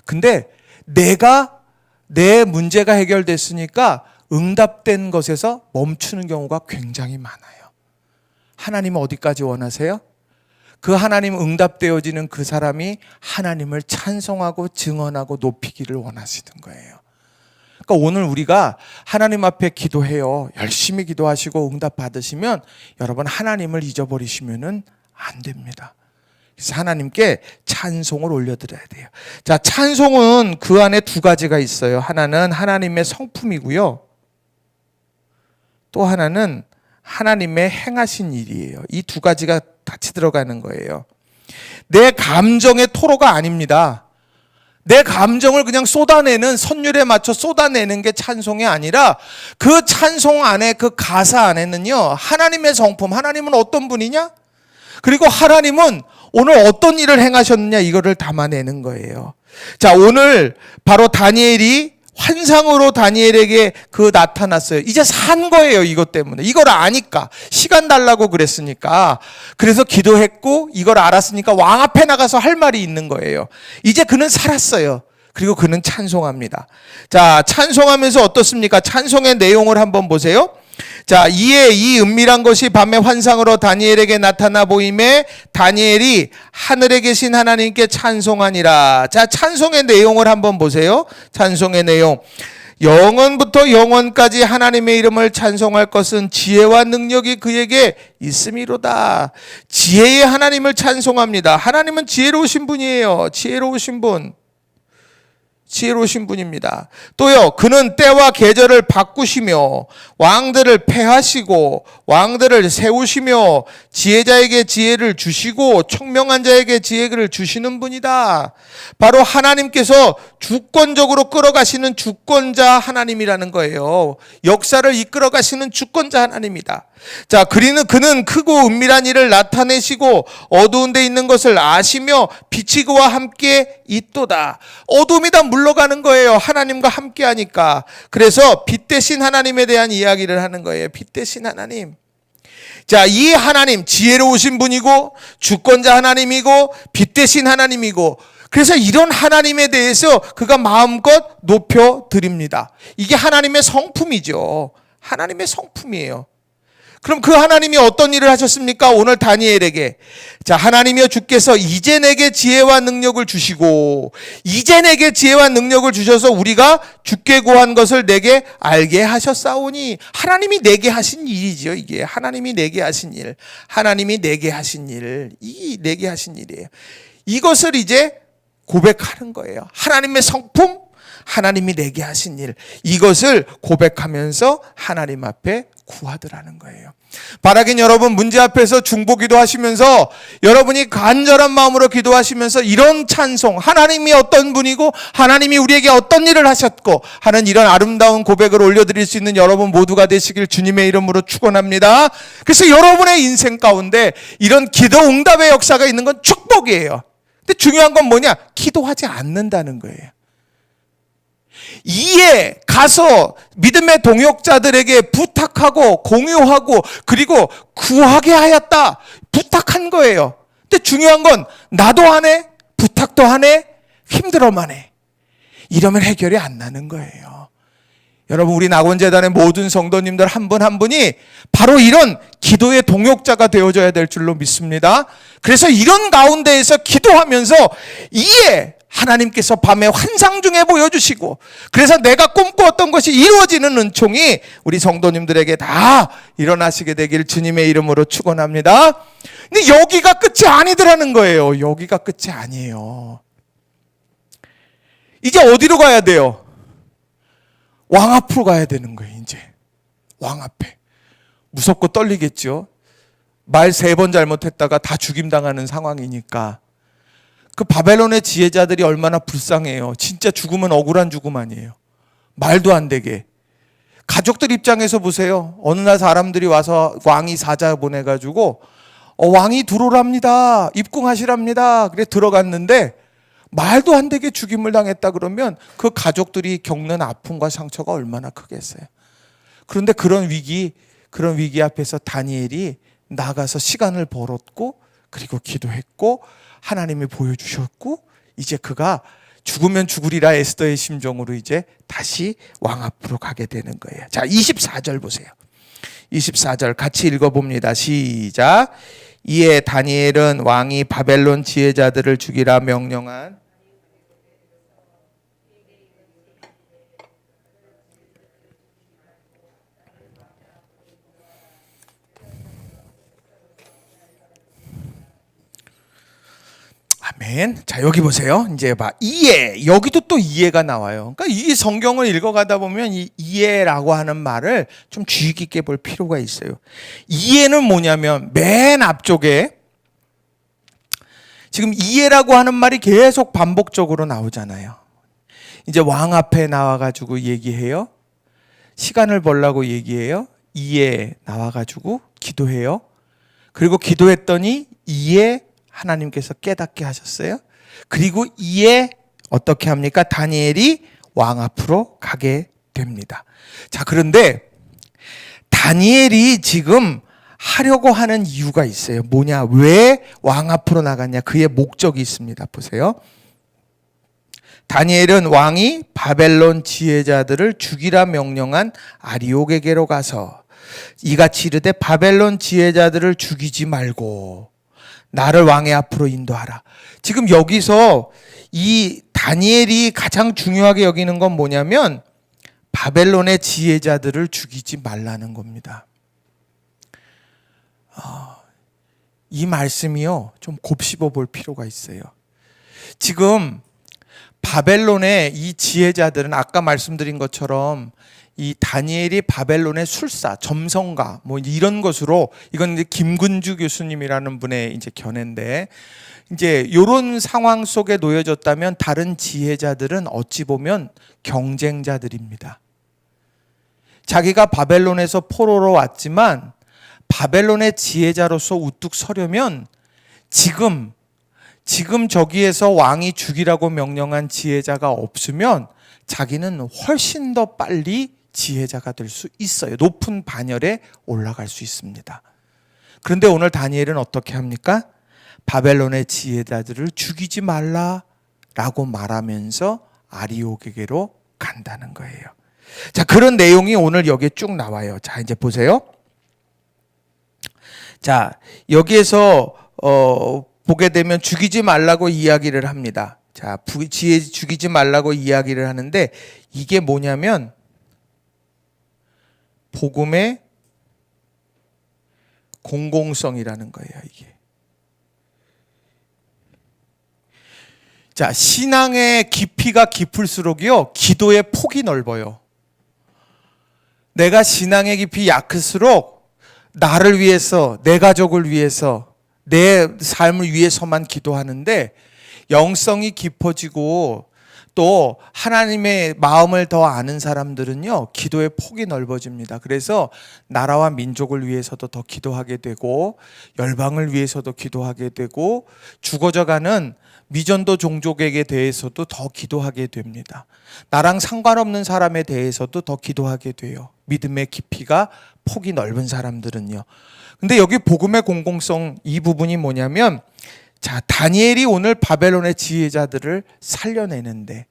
Speaker 1: 근데 내 문제가 해결됐으니까 응답된 것에서 멈추는 경우가 굉장히 많아요. 하나님은 어디까지 원하세요? 그 하나님 응답되어지는 그 사람이 하나님을 찬송하고 증언하고 높이기를 원하시는 거예요. 그러니까 오늘 우리가 하나님 앞에 기도해요. 열심히 기도하시고 응답 받으시면 여러분 하나님을 잊어버리시면은 안 됩니다. 그래서 하나님께 찬송을 올려드려야 돼요. 자, 찬송은 그 안에 두 가지가 있어요. 하나는 하나님의 성품이고요. 또 하나는 하나님의 행하신 일이에요. 이 두 가지가 같이 들어가는 거예요. 내 감정의 토로가 아닙니다. 내 감정을 그냥 쏟아내는, 선율에 맞춰 쏟아내는 게 찬송이 아니라 그 찬송 안에, 그 가사 안에는요, 하나님의 성품, 하나님은 어떤 분이냐? 그리고 하나님은 오늘 어떤 일을 행하셨느냐, 이거를 담아내는 거예요. 자, 오늘 바로 다니엘이 환상으로 다니엘에게 나타났어요. 이제 산 거예요, 이것 때문에. 이걸 아니까. 시간 달라고 그랬으니까. 그래서 기도했고, 이걸 알았으니까 왕 앞에 나가서 할 말이 있는 거예요. 이제 그는 살았어요. 그리고 그는 찬송합니다. 자, 찬송하면서 어떻습니까? 찬송의 내용을 한번 보세요. 자, 이에 이 은밀한 것이 밤의 환상으로 다니엘에게 나타나 보임에 다니엘이 하늘에 계신 하나님께 찬송하니라. 자, 찬송의 내용을 한번 보세요. 찬송의 내용. 영원부터 영원까지 하나님의 이름을 찬송할 것은 지혜와 능력이 그에게 있음이로다. 지혜의 하나님을 찬송합니다. 하나님은 지혜로우신 분이에요. 지혜로우신 분. 지혜로우신 분입니다. 또요, 그는 때와 계절을 바꾸시며 왕들을 패하시고 왕들을 세우시며 지혜자에게 지혜를 주시고 청명한 자에게 지혜를 주시는 분이다. 바로 하나님께서 주권적으로 끌어가시는 주권자 하나님이라는 거예요. 역사를 이끌어 가시는 주권자 하나님이다. 자, 그는 크고 은밀한 일을 나타내시고 어두운 데 있는 것을 아시며 빛이 그와 함께 있도다. 어둠이 다 물러가는 거예요. 하나님과 함께 하니까. 그래서 빛 대신 하나님에 대한 이야기를 하는 거예요. 빛 대신 하나님. 자, 이 하나님, 지혜로우신 분이고 주권자 하나님이고 빛 대신 하나님이고, 그래서 이런 하나님에 대해서 그가 마음껏 높여드립니다. 이게 하나님의 성품이죠. 하나님의 성품이에요. 그럼 그 하나님이 어떤 일을 하셨습니까? 오늘 다니엘에게. 자, 하나님이여 주께서 이제 내게 지혜와 능력을 주시고, 이제 내게 지혜와 능력을 주셔서 우리가 주께 구한 것을 내게 알게 하셨사오니. 하나님이 내게 하신 일이죠, 이게. 하나님이 내게 하신 일. 하나님이 내게 하신 일. 이 내게 하신 일이에요. 이것을 이제 고백하는 거예요. 하나님의 성품, 하나님이 내게 하신 일. 이것을 고백하면서 하나님 앞에 구하더라는 거예요. 바라긴 여러분, 문제 앞에서 중보기도 하시면서 여러분이 간절한 마음으로 기도하시면서 이런 찬송, 하나님이 어떤 분이고 하나님이 우리에게 어떤 일을 하셨고 하는 이런 아름다운 고백을 올려드릴 수 있는 여러분 모두가 되시길 주님의 이름으로 축원합니다. 그래서 여러분의 인생 가운데 이런 기도 응답의 역사가 있는 건 축복이에요. 근데 중요한 건 뭐냐? 기도하지 않는다는 거예요. 이에 가서 믿음의 동역자들에게 부탁하고 공유하고 그리고 구하게 하였다. 부탁한 거예요. 근데 중요한 건 나도 하네, 부탁도 하네, 힘들어만 해. 이러면 해결이 안 나는 거예요. 여러분, 우리 낙원재단의 모든 성도님들 한 분 한 분이 바로 이런 기도의 동역자가 되어줘야 될 줄로 믿습니다. 그래서 이런 가운데에서 기도하면서 이에 하나님께서 밤에 환상 중에 보여주시고, 그래서 내가 꿈꾸었던 것이 이루어지는 은총이 우리 성도님들에게 다 일어나시게 되길 주님의 이름으로 축원합니다. 근데 여기가 끝이 아니더라는 거예요. 여기가 끝이 아니에요. 이제 어디로 가야 돼요? 왕 앞으로 가야 되는 거예요. 이제 왕 앞에. 무섭고 떨리겠죠. 말 3번 잘못했다가 다 죽임당하는 상황이니까. 그 바벨론의 지혜자들이 얼마나 불쌍해요. 진짜 죽으면 억울한 죽음 아니에요. 말도 안 되게. 가족들 입장에서 보세요. 어느 날 사람들이 와서 왕이 사자 보내가지고 왕이 들어오랍니다. 입궁하시랍니다. 그래 들어갔는데 말도 안 되게 죽임을 당했다 그러면 그 가족들이 겪는 아픔과 상처가 얼마나 크겠어요. 그런데 그런 위기 앞에서 다니엘이 나가서 시간을 벌었고, 그리고 기도했고, 하나님이 보여주셨고, 이제 그가 죽으면 죽으리라 에스더의 심정으로 이제 다시 왕 앞으로 가게 되는 거예요. 자, 24절 보세요. 24절 같이 읽어봅니다. 시작. 이에 다니엘은 왕이 바벨론 지혜자들을 죽이라 명령한 아멘. 자, 여기 보세요. 이제 이해. 여기도 또 이해가 나와요. 그러니까 이 성경을 읽어가다 보면 이 이해라고 하는 말을 좀 주의 깊게 볼 필요가 있어요. 이해는 뭐냐면 맨 앞쪽에 지금 이해라고 하는 말이 계속 반복적으로 나오잖아요. 이제 왕 앞에 나와가지고 얘기해요. 시간을 벌라고 얘기해요. 이해 나와가지고 기도해요. 그리고 기도했더니 이해 하나님께서 깨닫게 하셨어요. 그리고 이에 어떻게 합니까? 다니엘이 왕 앞으로 가게 됩니다. 자, 그런데 다니엘이 지금 하려고 하는 이유가 있어요. 뭐냐? 왜 왕 앞으로 나갔냐? 그의 목적이 있습니다. 보세요. 다니엘은 왕이 바벨론 지혜자들을 죽이라 명령한 아리옥에게로 가서 이같이 이르되 바벨론 지혜자들을 죽이지 말고 나를 왕의 앞으로 인도하라. 지금 여기서 이 다니엘이 가장 중요하게 여기는 건 뭐냐면 바벨론의 지혜자들을 죽이지 말라는 겁니다. 이 말씀이요, 좀 곱씹어 볼 필요가 있어요. 지금 바벨론의 이 지혜자들은 아까 말씀드린 것처럼 이 다니엘이 바벨론의 술사, 점성가 뭐 이런 것으로, 이건 이제 김근주 교수님이라는 분의 이제 견해인데, 이제 이런 상황 속에 놓여졌다면 다른 지혜자들은 어찌 보면 경쟁자들입니다. 자기가 바벨론에서 포로로 왔지만 바벨론의 지혜자로서 우뚝 서려면 지금 저기에서 왕이 죽이라고 명령한 지혜자가 없으면 자기는 훨씬 더 빨리 지혜자가 될 수 있어요. 높은 반열에 올라갈 수 있습니다. 그런데 오늘 다니엘은 어떻게 합니까? 바벨론의 지혜자들을 죽이지 말라라고 말하면서 아리옥에게로 간다는 거예요. 자, 그런 내용이 오늘 여기에 쭉 나와요. 자, 이제 보세요. 자, 여기에서 보게 되면 죽이지 말라고 이야기를 합니다. 자, 죽이지 말라고 이야기를 하는데 이게 뭐냐면 복음의 공공성이라는 거예요, 이게. 자, 신앙의 깊이가 깊을수록요, 기도의 폭이 넓어요. 내가 신앙의 깊이 약할수록 나를 위해서, 내 가족을 위해서, 내 삶을 위해서만 기도하는데 영성이 깊어지고 또 하나님의 마음을 더 아는 사람들은요, 기도의 폭이 넓어집니다. 그래서 나라와 민족을 위해서도 더 기도하게 되고 열방을 위해서도 기도하게 되고 죽어져가는 미전도 종족에게 대해서도 더 기도하게 됩니다. 나랑 상관없는 사람에 대해서도 더 기도하게 돼요. 믿음의 깊이가 폭이 넓은 사람들은요. 근데 여기 복음의 공공성 이 부분이 뭐냐면, 자, 다니엘이 오늘 바벨론의 지혜자들을 살려내는데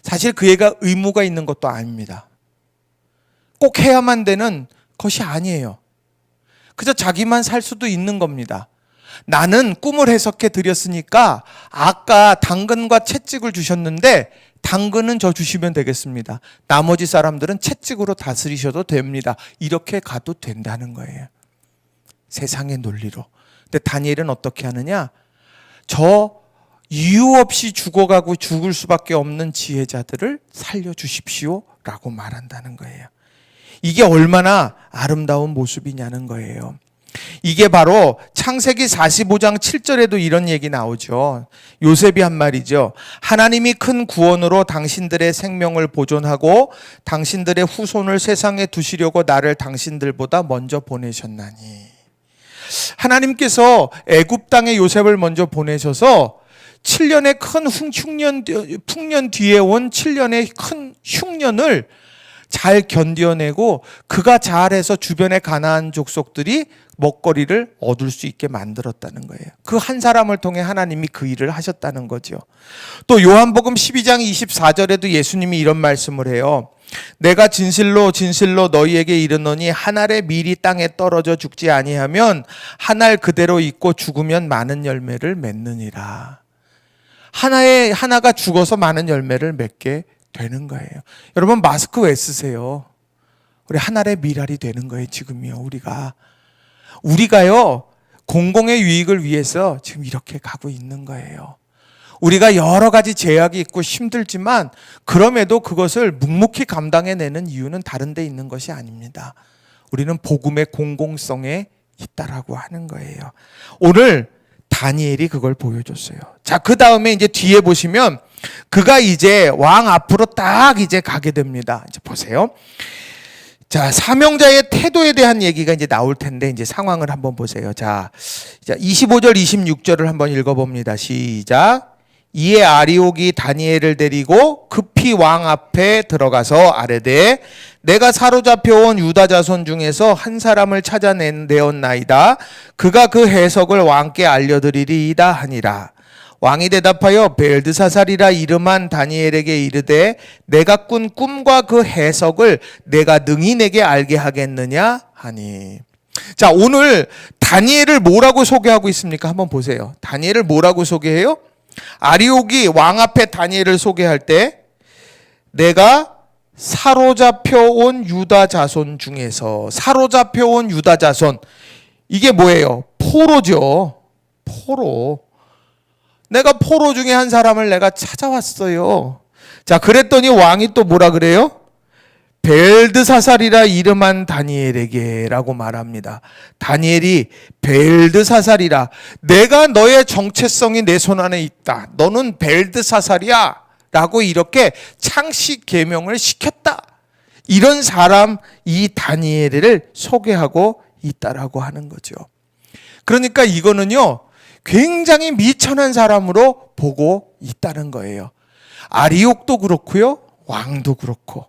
Speaker 1: 사실 그 애가 의무가 있는 것도 아닙니다. 꼭 해야만 되는 것이 아니에요. 그저 자기만 살 수도 있는 겁니다. 나는 꿈을 해석해 드렸으니까 아까 당근과 채찍을 주셨는데 당근은 저 주시면 되겠습니다. 나머지 사람들은 채찍으로 다스리셔도 됩니다. 이렇게 가도 된다는 거예요. 세상의 논리로. 근데 다니엘은 어떻게 하느냐? 저 이유 없이 죽어가고 죽을 수밖에 없는 지혜자들을 살려주십시오 라고 말한다는 거예요. 이게 얼마나 아름다운 모습이냐는 거예요. 이게 바로 창세기 45장 7절에도 이런 얘기 나오죠. 요셉이 한 말이죠. 하나님이 큰 구원으로 당신들의 생명을 보존하고 당신들의 후손을 세상에 두시려고 나를 당신들보다 먼저 보내셨나니. 하나님께서 애굽 땅에 요셉을 먼저 보내셔서 7년의 큰 풍년 뒤에 온 7년의 큰 흉년을 잘 견뎌내고 그가 잘해서 주변의 가나안 족속들이 먹거리를 얻을 수 있게 만들었다는 거예요. 그 한 사람을 통해 하나님이 그 일을 하셨다는 거죠. 또 요한복음 12장 24절에도 예수님이 이런 말씀을 해요. 내가 진실로 진실로 너희에게 이르노니 한 알의 밀이 땅에 떨어져 죽지 아니하면 한 알 그대로 있고 죽으면 많은 열매를 맺느니라. 하나가 죽어서 많은 열매를 맺게 되는 거예요. 여러분 마스크 왜 쓰세요? 우리 한 알의 밀알이 되는 거예요. 지금이요. 우리가요 공공의 유익을 위해서 지금 이렇게 가고 있는 거예요. 우리가 여러 가지 제약이 있고 힘들지만 그럼에도 그것을 묵묵히 감당해내는 이유는 다른 데 있는 것이 아닙니다. 우리는 복음의 공공성에 있다라고 하는 거예요. 오늘 다니엘이 그걸 보여줬어요. 자, 그 다음에 이제 뒤에 보시면 그가 이제 왕 앞으로 딱 이제 가게 됩니다. 이제 보세요. 자, 사명자의 태도에 대한 얘기가 이제 나올 텐데 이제 상황을 한번 보세요. 자, 25절, 26절을 한번 읽어봅니다. 시작. 이에 아리옥이 다니엘을 데리고 급히 왕 앞에 들어가서 아뢰되 내가 사로잡혀온 유다 자손 중에서 한 사람을 찾아내었나이다. 그가 그 해석을 왕께 알려드리리이다 하니라. 왕이 대답하여 벨드사살이라 이름한 다니엘에게 이르되 내가 꾼 꿈과 그 해석을 내가 능히 내게 알게 하겠느냐 하니. 자, 오늘 다니엘을 뭐라고 소개하고 있습니까? 한번 보세요. 다니엘을 뭐라고 소개해요? 아리옥이 왕 앞에 다니엘을 소개할 때 내가 사로잡혀온 유다 자손 중에서, 사로잡혀온 유다 자손, 이게 뭐예요? 포로죠. 포로. 내가 포로 중에 한 사람을 내가 찾아왔어요. 자, 그랬더니 왕이 또 뭐라 그래요? 벨드사살이라 이름한 다니엘에게 라고 말합니다. 다니엘이 벨드사살이라, 내가 너의 정체성이 내 손 안에 있다. 너는 벨드사살이야 라고 이렇게 창씨 계명을 시켰다. 이런 사람, 이 다니엘을 소개하고 있다라고 하는 거죠. 그러니까 이거는요 굉장히 미천한 사람으로 보고 있다는 거예요. 아리옥도 그렇고요, 왕도 그렇고.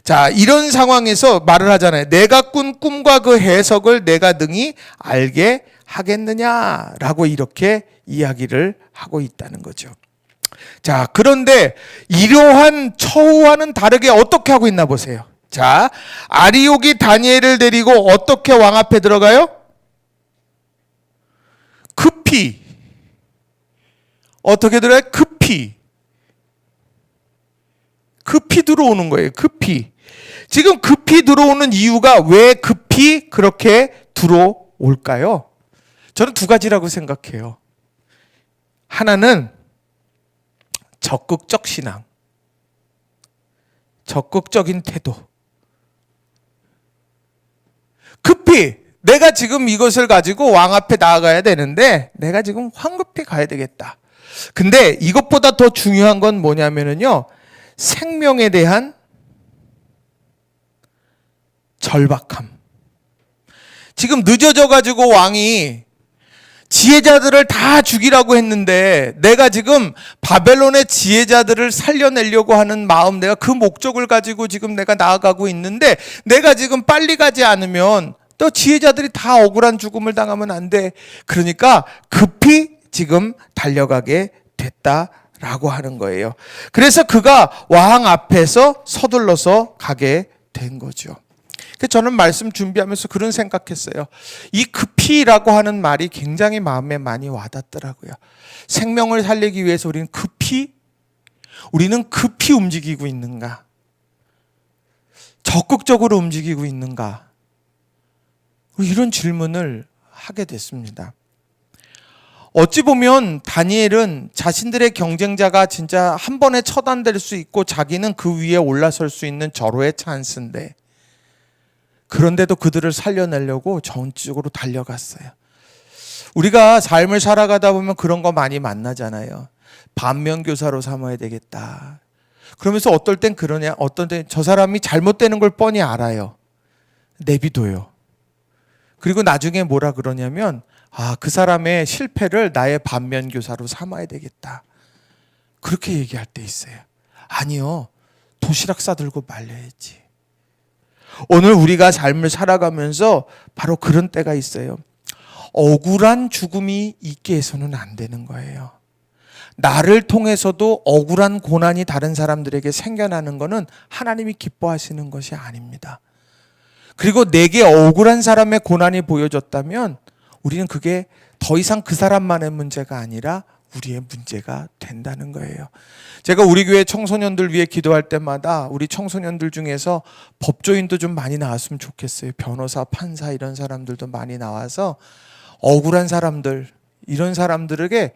Speaker 1: 자, 이런 상황에서 말을 하잖아요. 내가 꾼 꿈과 그 해석을 내가 능히 알게 하겠느냐라고 이렇게 이야기를 하고 있다는 거죠. 자, 그런데 이러한 처우와는 다르게 어떻게 하고 있나 보세요. 자, 아리옥이 다니엘을 데리고 어떻게 왕 앞에 들어가요? 급히. 어떻게 들어가요? 급히 들어오는 거예요. 급히. 지금 급히 들어오는 이유가 왜 급히 그렇게 들어올까요? 저는 두 가지라고 생각해요. 하나는 적극적 신앙, 적극적인 태도. 급히 내가 지금 이것을 가지고 왕 앞에 나아가야 되는데 내가 지금 황급히 가야 되겠다. 근데 이것보다 더 중요한 건 뭐냐면요, 생명에 대한 절박함. 지금 늦어져 가지고 왕이 지혜자들을 다 죽이라고 했는데 내가 지금 바벨론의 지혜자들을 살려내려고 하는 마음, 내가 그 목적을 가지고 지금 내가 나아가고 있는데 내가 지금 빨리 가지 않으면 또 지혜자들이 다 억울한 죽음을 당하면 안 돼. 그러니까 급히 지금 달려가게 됐다라고 하는 거예요. 그래서 그가 왕 앞에서 서둘러서 가게 된 거죠. 저는 말씀 준비하면서 그런 생각했어요. 이 급히라고 하는 말이 굉장히 마음에 많이 와닿더라고요. 생명을 살리기 위해서 우리는 급히 움직이고 있는가? 적극적으로 움직이고 있는가? 이런 질문을 하게 됐습니다. 어찌 보면 다니엘은 자신들의 경쟁자가 진짜 한 번에 처단될 수 있고 자기는 그 위에 올라설 수 있는 절호의 찬스인데, 그런데도 그들을 살려내려고 전적으로 달려갔어요. 우리가 삶을 살아가다 보면 그런 거 많이 만나잖아요. 반면교사로 삼아야 되겠다. 그러면서 어떨 땐 그러냐, 어떤 땐 저 사람이 잘못되는 걸 뻔히 알아요. 내비둬요. 그리고 나중에 뭐라 그러냐면, 그 사람의 실패를 나의 반면교사로 삼아야 되겠다. 그렇게 얘기할 때 있어요. 아니요, 도시락 싸들고 말려야지. 오늘 우리가 삶을 살아가면서 바로 그런 때가 있어요. 억울한 죽음이 있게 해서는 안 되는 거예요. 나를 통해서도 억울한 고난이 다른 사람들에게 생겨나는 것은 하나님이 기뻐하시는 것이 아닙니다. 그리고 내게 억울한 사람의 고난이 보여졌다면 우리는 그게 더 이상 그 사람만의 문제가 아니라 우리의 문제가 된다는 거예요. 제가 우리 교회 청소년들 위해 기도할 때마다 우리 청소년들 중에서 법조인도 좀 많이 나왔으면 좋겠어요. 변호사, 판사 이런 사람들도 많이 나와서 억울한 사람들, 이런 사람들에게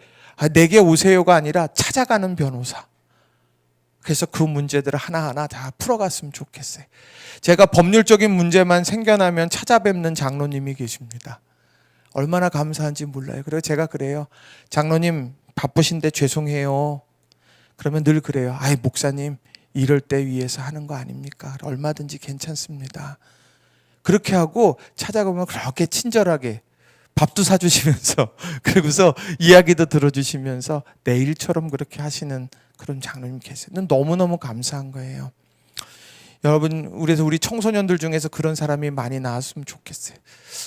Speaker 1: 내게 오세요가 아니라 찾아가는 변호사. 그래서 그 문제들을 하나하나 다 풀어갔으면 좋겠어요. 제가 법률적인 문제만 생겨나면 찾아뵙는 장로님이 계십니다. 얼마나 감사한지 몰라요. 그래서 제가 그래요. 장로님 바쁘신데 죄송해요. 그러면 늘 그래요. 아이 목사님 이럴 때 위해서 하는 거 아닙니까? 얼마든지 괜찮습니다. 그렇게 하고 찾아가면 그렇게 친절하게 밥도 사주시면서 그리고서 이야기도 들어주시면서 내일처럼 그렇게 하시는 그런 장로님 계세요. 너무너무 감사한 거예요. 여러분, 그래서 우리 청소년들 중에서 그런 사람이 많이 나왔으면 좋겠어요.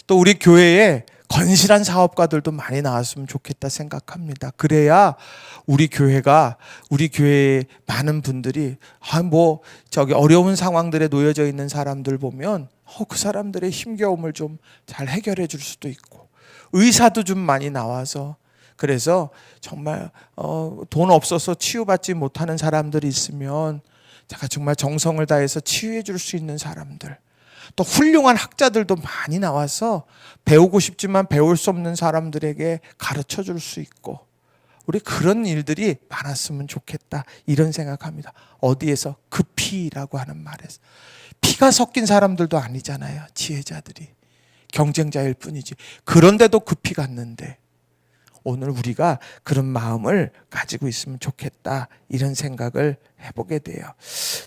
Speaker 1: 또 우리 교회에 건실한 사업가들도 많이 나왔으면 좋겠다 생각합니다. 그래야 우리 교회가, 우리 교회에 많은 분들이 어려운 상황들에 놓여져 있는 사람들 보면 그 사람들의 힘겨움을 좀 잘 해결해 줄 수도 있고, 의사도 좀 많이 나와서, 그래서 정말 돈 없어서 치유받지 못하는 사람들이 있으면 제가 정말 정성을 다해서 치유해 줄 수 있는 사람들, 또 훌륭한 학자들도 많이 나와서 배우고 싶지만 배울 수 없는 사람들에게 가르쳐 줄 수 있고, 우리 그런 일들이 많았으면 좋겠다 이런 생각합니다. 어디에서? 그 피라고 하는 말에서. 피가 섞인 사람들도 아니잖아요. 지혜자들이 경쟁자일 뿐이지. 그런데도 그 피 같는데 오늘 우리가 그런 마음을 가지고 있으면 좋겠다 이런 생각을 해보게 돼요.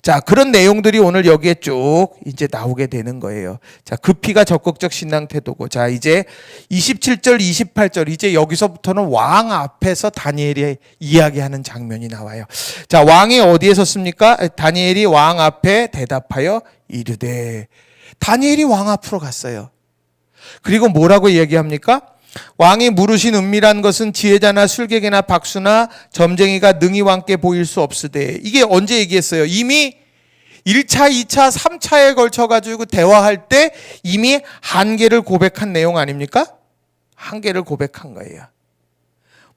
Speaker 1: 자, 그런 내용들이 오늘 여기에 쭉 이제 나오게 되는 거예요. 자, 그 피가 적극적 신앙 태도고, 자 이제 27절 28절 이제 여기서부터는 왕 앞에서 다니엘이 이야기하는 장면이 나와요. 자, 왕이 어디에 섰습니까? 다니엘이 왕 앞에 대답하여 이르되. 다니엘이 왕 앞으로 갔어요. 그리고 뭐라고 얘기합니까? 왕이 물으신 은밀한 것은 지혜자나 술객이나 박수나 점쟁이가 능히 왕께 보일 수 없으되. 이게 언제 얘기했어요? 이미 1차, 2차, 3차에 걸쳐가지고 대화할 때 이미 한계를 고백한 내용 아닙니까? 한계를 고백한 거예요.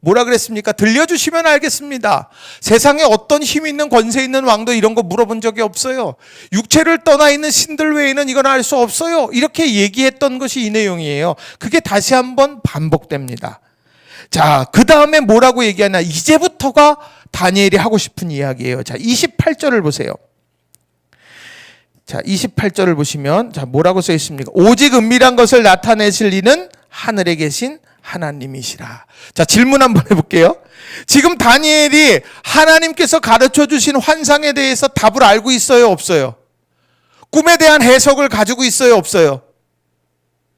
Speaker 1: 뭐라 그랬습니까? 들려주시면 알겠습니다. 세상에 어떤 힘 있는 권세 있는 왕도 이런 거 물어본 적이 없어요. 육체를 떠나 있는 신들 외에는 이건 알 수 없어요. 이렇게 얘기했던 것이 이 내용이에요. 그게 다시 한번 반복됩니다. 자, 그 다음에 뭐라고 얘기하냐? 이제부터가 다니엘이 하고 싶은 이야기예요. 자, 28절을 보세요. 자, 28절을 보시면 자, 뭐라고 써 있습니까? 오직 은밀한 것을 나타내실 이는 하늘에 계신 하나님이시라. 자, 질문 한번 해볼게요. 지금 다니엘이 하나님께서 가르쳐 주신 환상에 대해서 답을 알고 있어요, 없어요? 꿈에 대한 해석을 가지고 있어요, 없어요?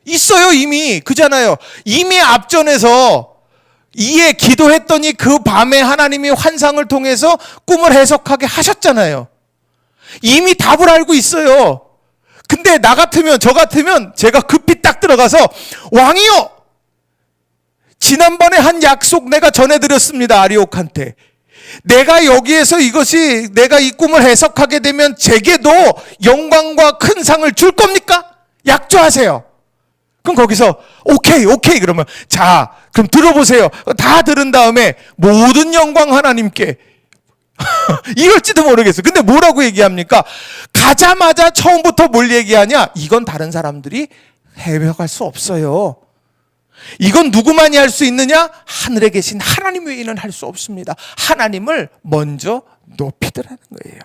Speaker 1: 있어요, 이미. 그잖아요. 이미 앞전에서 이에 기도했더니 그 밤에 하나님이 환상을 통해서 꿈을 해석하게 하셨잖아요. 이미 답을 알고 있어요. 근데 나 같으면, 저 같으면 제가 급히 딱 들어가서 왕이요! 지난번에 한 약속 내가 전해드렸습니다. 아리옥한테. 내가 여기에서 내가 이 꿈을 해석하게 되면 제게도 영광과 큰 상을 줄 겁니까? 약조하세요. 그럼 거기서 오케이 그러면 자 그럼 들어보세요. 다 들은 다음에 모든 영광 하나님께 이럴지도 모르겠어요. 근데 뭐라고 얘기합니까? 가자마자 처음부터 뭘 얘기하냐? 이건 다른 사람들이 해석할 수 없어요. 이건 누구만이 할 수 있느냐? 하늘에 계신 하나님 외에는 할 수 없습니다. 하나님을 먼저 높이더라는 거예요.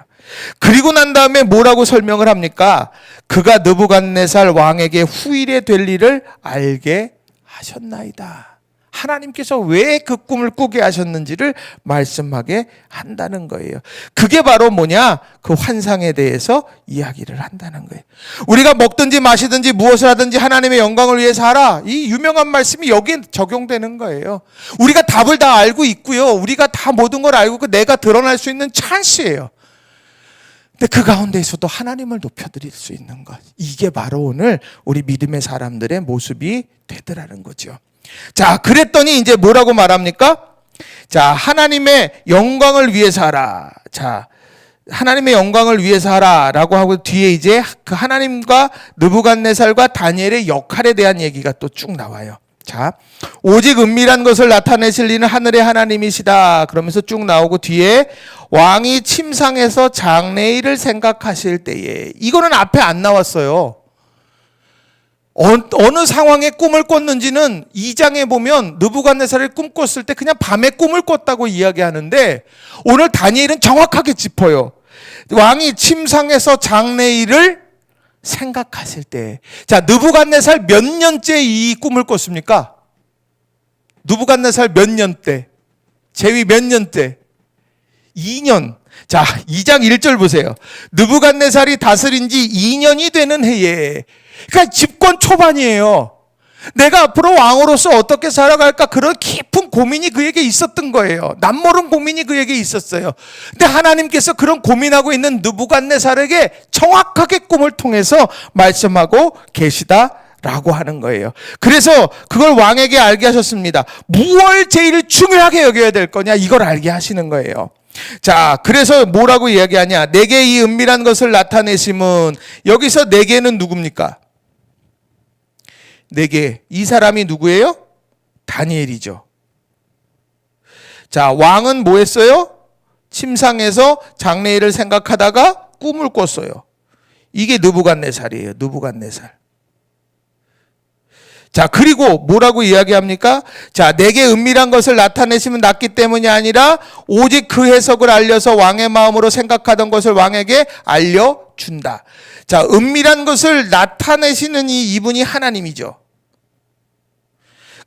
Speaker 1: 그리고 난 다음에 뭐라고 설명을 합니까? 그가 느부갓네살 왕에게 후일에 될 일을 알게 하셨나이다. 하나님께서 왜 그 꿈을 꾸게 하셨는지를 말씀하게 한다는 거예요. 그게 바로 뭐냐? 그 환상에 대해서 이야기를 한다는 거예요. 우리가 먹든지 마시든지 무엇을 하든지 하나님의 영광을 위해서 하라. 이 유명한 말씀이 여기에 적용되는 거예요. 우리가 답을 다 알고 있고요. 우리가 다 모든 걸 알고 내가 드러날 수 있는 찬스예요. 근데 그 가운데에서도 하나님을 높여드릴 수 있는 것, 이게 바로 오늘 우리 믿음의 사람들의 모습이 되더라는 거죠. 자, 그랬더니 이제 뭐라고 말합니까? 자, 하나님의 영광을 위해서 하라. 자, 하나님의 영광을 위해서 하라라고 하고 뒤에 이제 그 하나님과 느부갓네살과 다니엘의 역할에 대한 얘기가 또 쭉 나와요. 자, 오직 은밀한 것을 나타내실 이는 하늘의 하나님이시다 그러면서 쭉 나오고 뒤에 왕이 침상에서 장래일을 생각하실 때에, 이거는 앞에 안 나왔어요. 어느 상황에 꿈을 꿨는지는 2장에 보면 느부갓네살이 꿈 꿨을 때 그냥 밤에 꿈을 꿨다고 이야기하는데, 오늘 다니엘은 정확하게 짚어요. 왕이 침상에서 장래일을 생각하실 때. 자, 느부갓네살 몇 년째 이 꿈을 꿨습니까? 느부갓네살 몇 년째? 제위 몇 년째? 2년. 자, 2장 1절 보세요. 느부갓네살이 다스린 지 2년이 되는 해에, 그러니까 집권 초반이에요. 내가 앞으로 왕으로서 어떻게 살아갈까, 그런 깊은 고민이 그에게 있었던 거예요. 남모른 고민이 그에게 있었어요. 근데 하나님께서 그런 고민하고 있는 느부갓네살에게 정확하게 꿈을 통해서 말씀하고 계시다라고 하는 거예요. 그래서 그걸 왕에게 알게 하셨습니다. 무엇을 제일 중요하게 여겨야 될 거냐, 이걸 알게 하시는 거예요. 자, 그래서 뭐라고 이야기하냐? 내게 이 은밀한 것을 나타내심은, 여기서 내게는 누굽니까? 내게, 이 사람이 누구예요? 다니엘이죠. 자, 왕은 뭐 했어요? 침상에서 장래일을 생각하다가 꿈을 꿨어요. 이게 느부갓네살이에요. 느부갓네살. 자, 그리고 뭐라고 이야기합니까? 자, 내게 은밀한 것을 나타내시면 낫기 때문이 아니라 오직 그 해석을 알려서 왕의 마음으로 생각하던 것을 왕에게 알려준다. 자, 은밀한 것을 나타내시는 이분이 하나님이죠.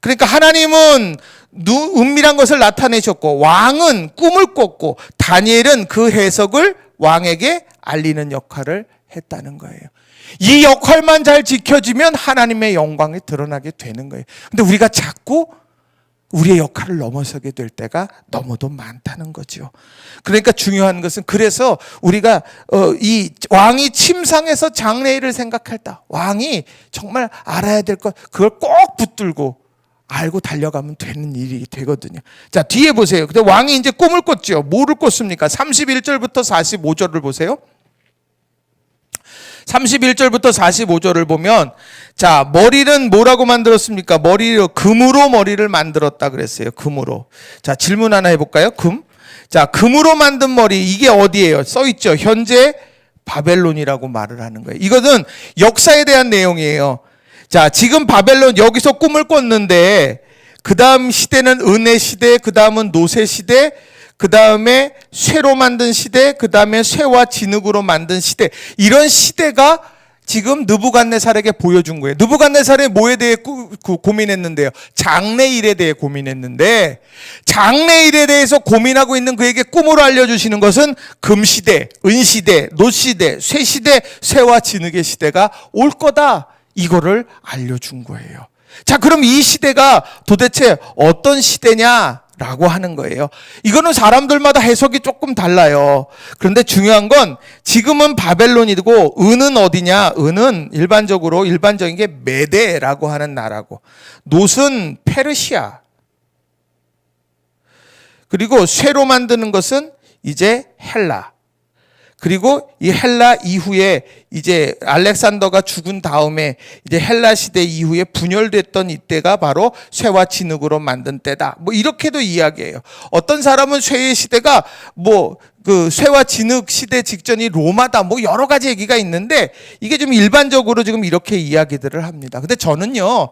Speaker 1: 그러니까 하나님은 은밀한 것을 나타내셨고, 왕은 꿈을 꿨고, 다니엘은 그 해석을 왕에게 알리는 역할을 했다는 거예요. 이 역할만 잘 지켜지면 하나님의 영광이 드러나게 되는 거예요. 근데 우리가 자꾸 우리의 역할을 넘어서게 될 때가 너무도 많다는 거죠. 그러니까 중요한 것은, 그래서 우리가 이 왕이 침상에서 장래일을 생각했다. 왕이 정말 알아야 될 것, 그걸 꼭 붙들고 알고 달려가면 되는 일이 되거든요. 자, 뒤에 보세요. 근데 왕이 이제 꿈을 꿨죠. 뭐를 꿨습니까? 31절부터 45절을 보세요. 31절부터 45절을 보면, 자, 머리는 뭐라고 만들었습니까? 금으로 머리를 만들었다 그랬어요. 금으로. 자, 질문 하나 해볼까요? 금. 자, 금으로 만든 머리, 이게 어디예요? 써있죠. 현재 바벨론이라고 말을 하는 거예요. 이거는 역사에 대한 내용이에요. 자, 지금 바벨론, 여기서 꿈을 꿨는데, 그 다음 시대는 은혜 시대, 그 다음은 노새 시대, 그 다음에 쇠로 만든 시대, 그 다음에 쇠와 진흙으로 만든 시대, 이런 시대가 지금 느부갓네살에게 보여준 거예요. 느부갓네살이 뭐에 대해 고민했는데요? 장래일에 대해 고민했는데, 장래일에 대해서 고민하고 있는 그에게 꿈으로 알려주시는 것은 금시대, 은시대, 노시대, 쇠시대, 쇠와 진흙의 시대가 올 거다, 이거를 알려준 거예요. 자, 그럼 이 시대가 도대체 어떤 시대냐? 라고 하는 거예요. 이거는 사람들마다 해석이 조금 달라요. 그런데 중요한 건, 지금은 바벨론이고, 은은 어디냐? 은은 일반적인 게 메데라고 하는 나라고, 놋은 페르시아, 그리고 쇠로 만드는 것은 이제 헬라. 그리고 이 헬라 이후에 이제 알렉산더가 죽은 다음에 이제 헬라 시대 이후에 분열됐던 이때가 바로 쇠와 진흙으로 만든 때다. 뭐 이렇게도 이야기해요. 어떤 사람은 쇠의 시대가 그 쇠와 진흙 시대 직전이 로마다, 뭐 여러 가지 얘기가 있는데, 이게 좀 일반적으로 지금 이렇게 이야기들을 합니다. 근데 저는요,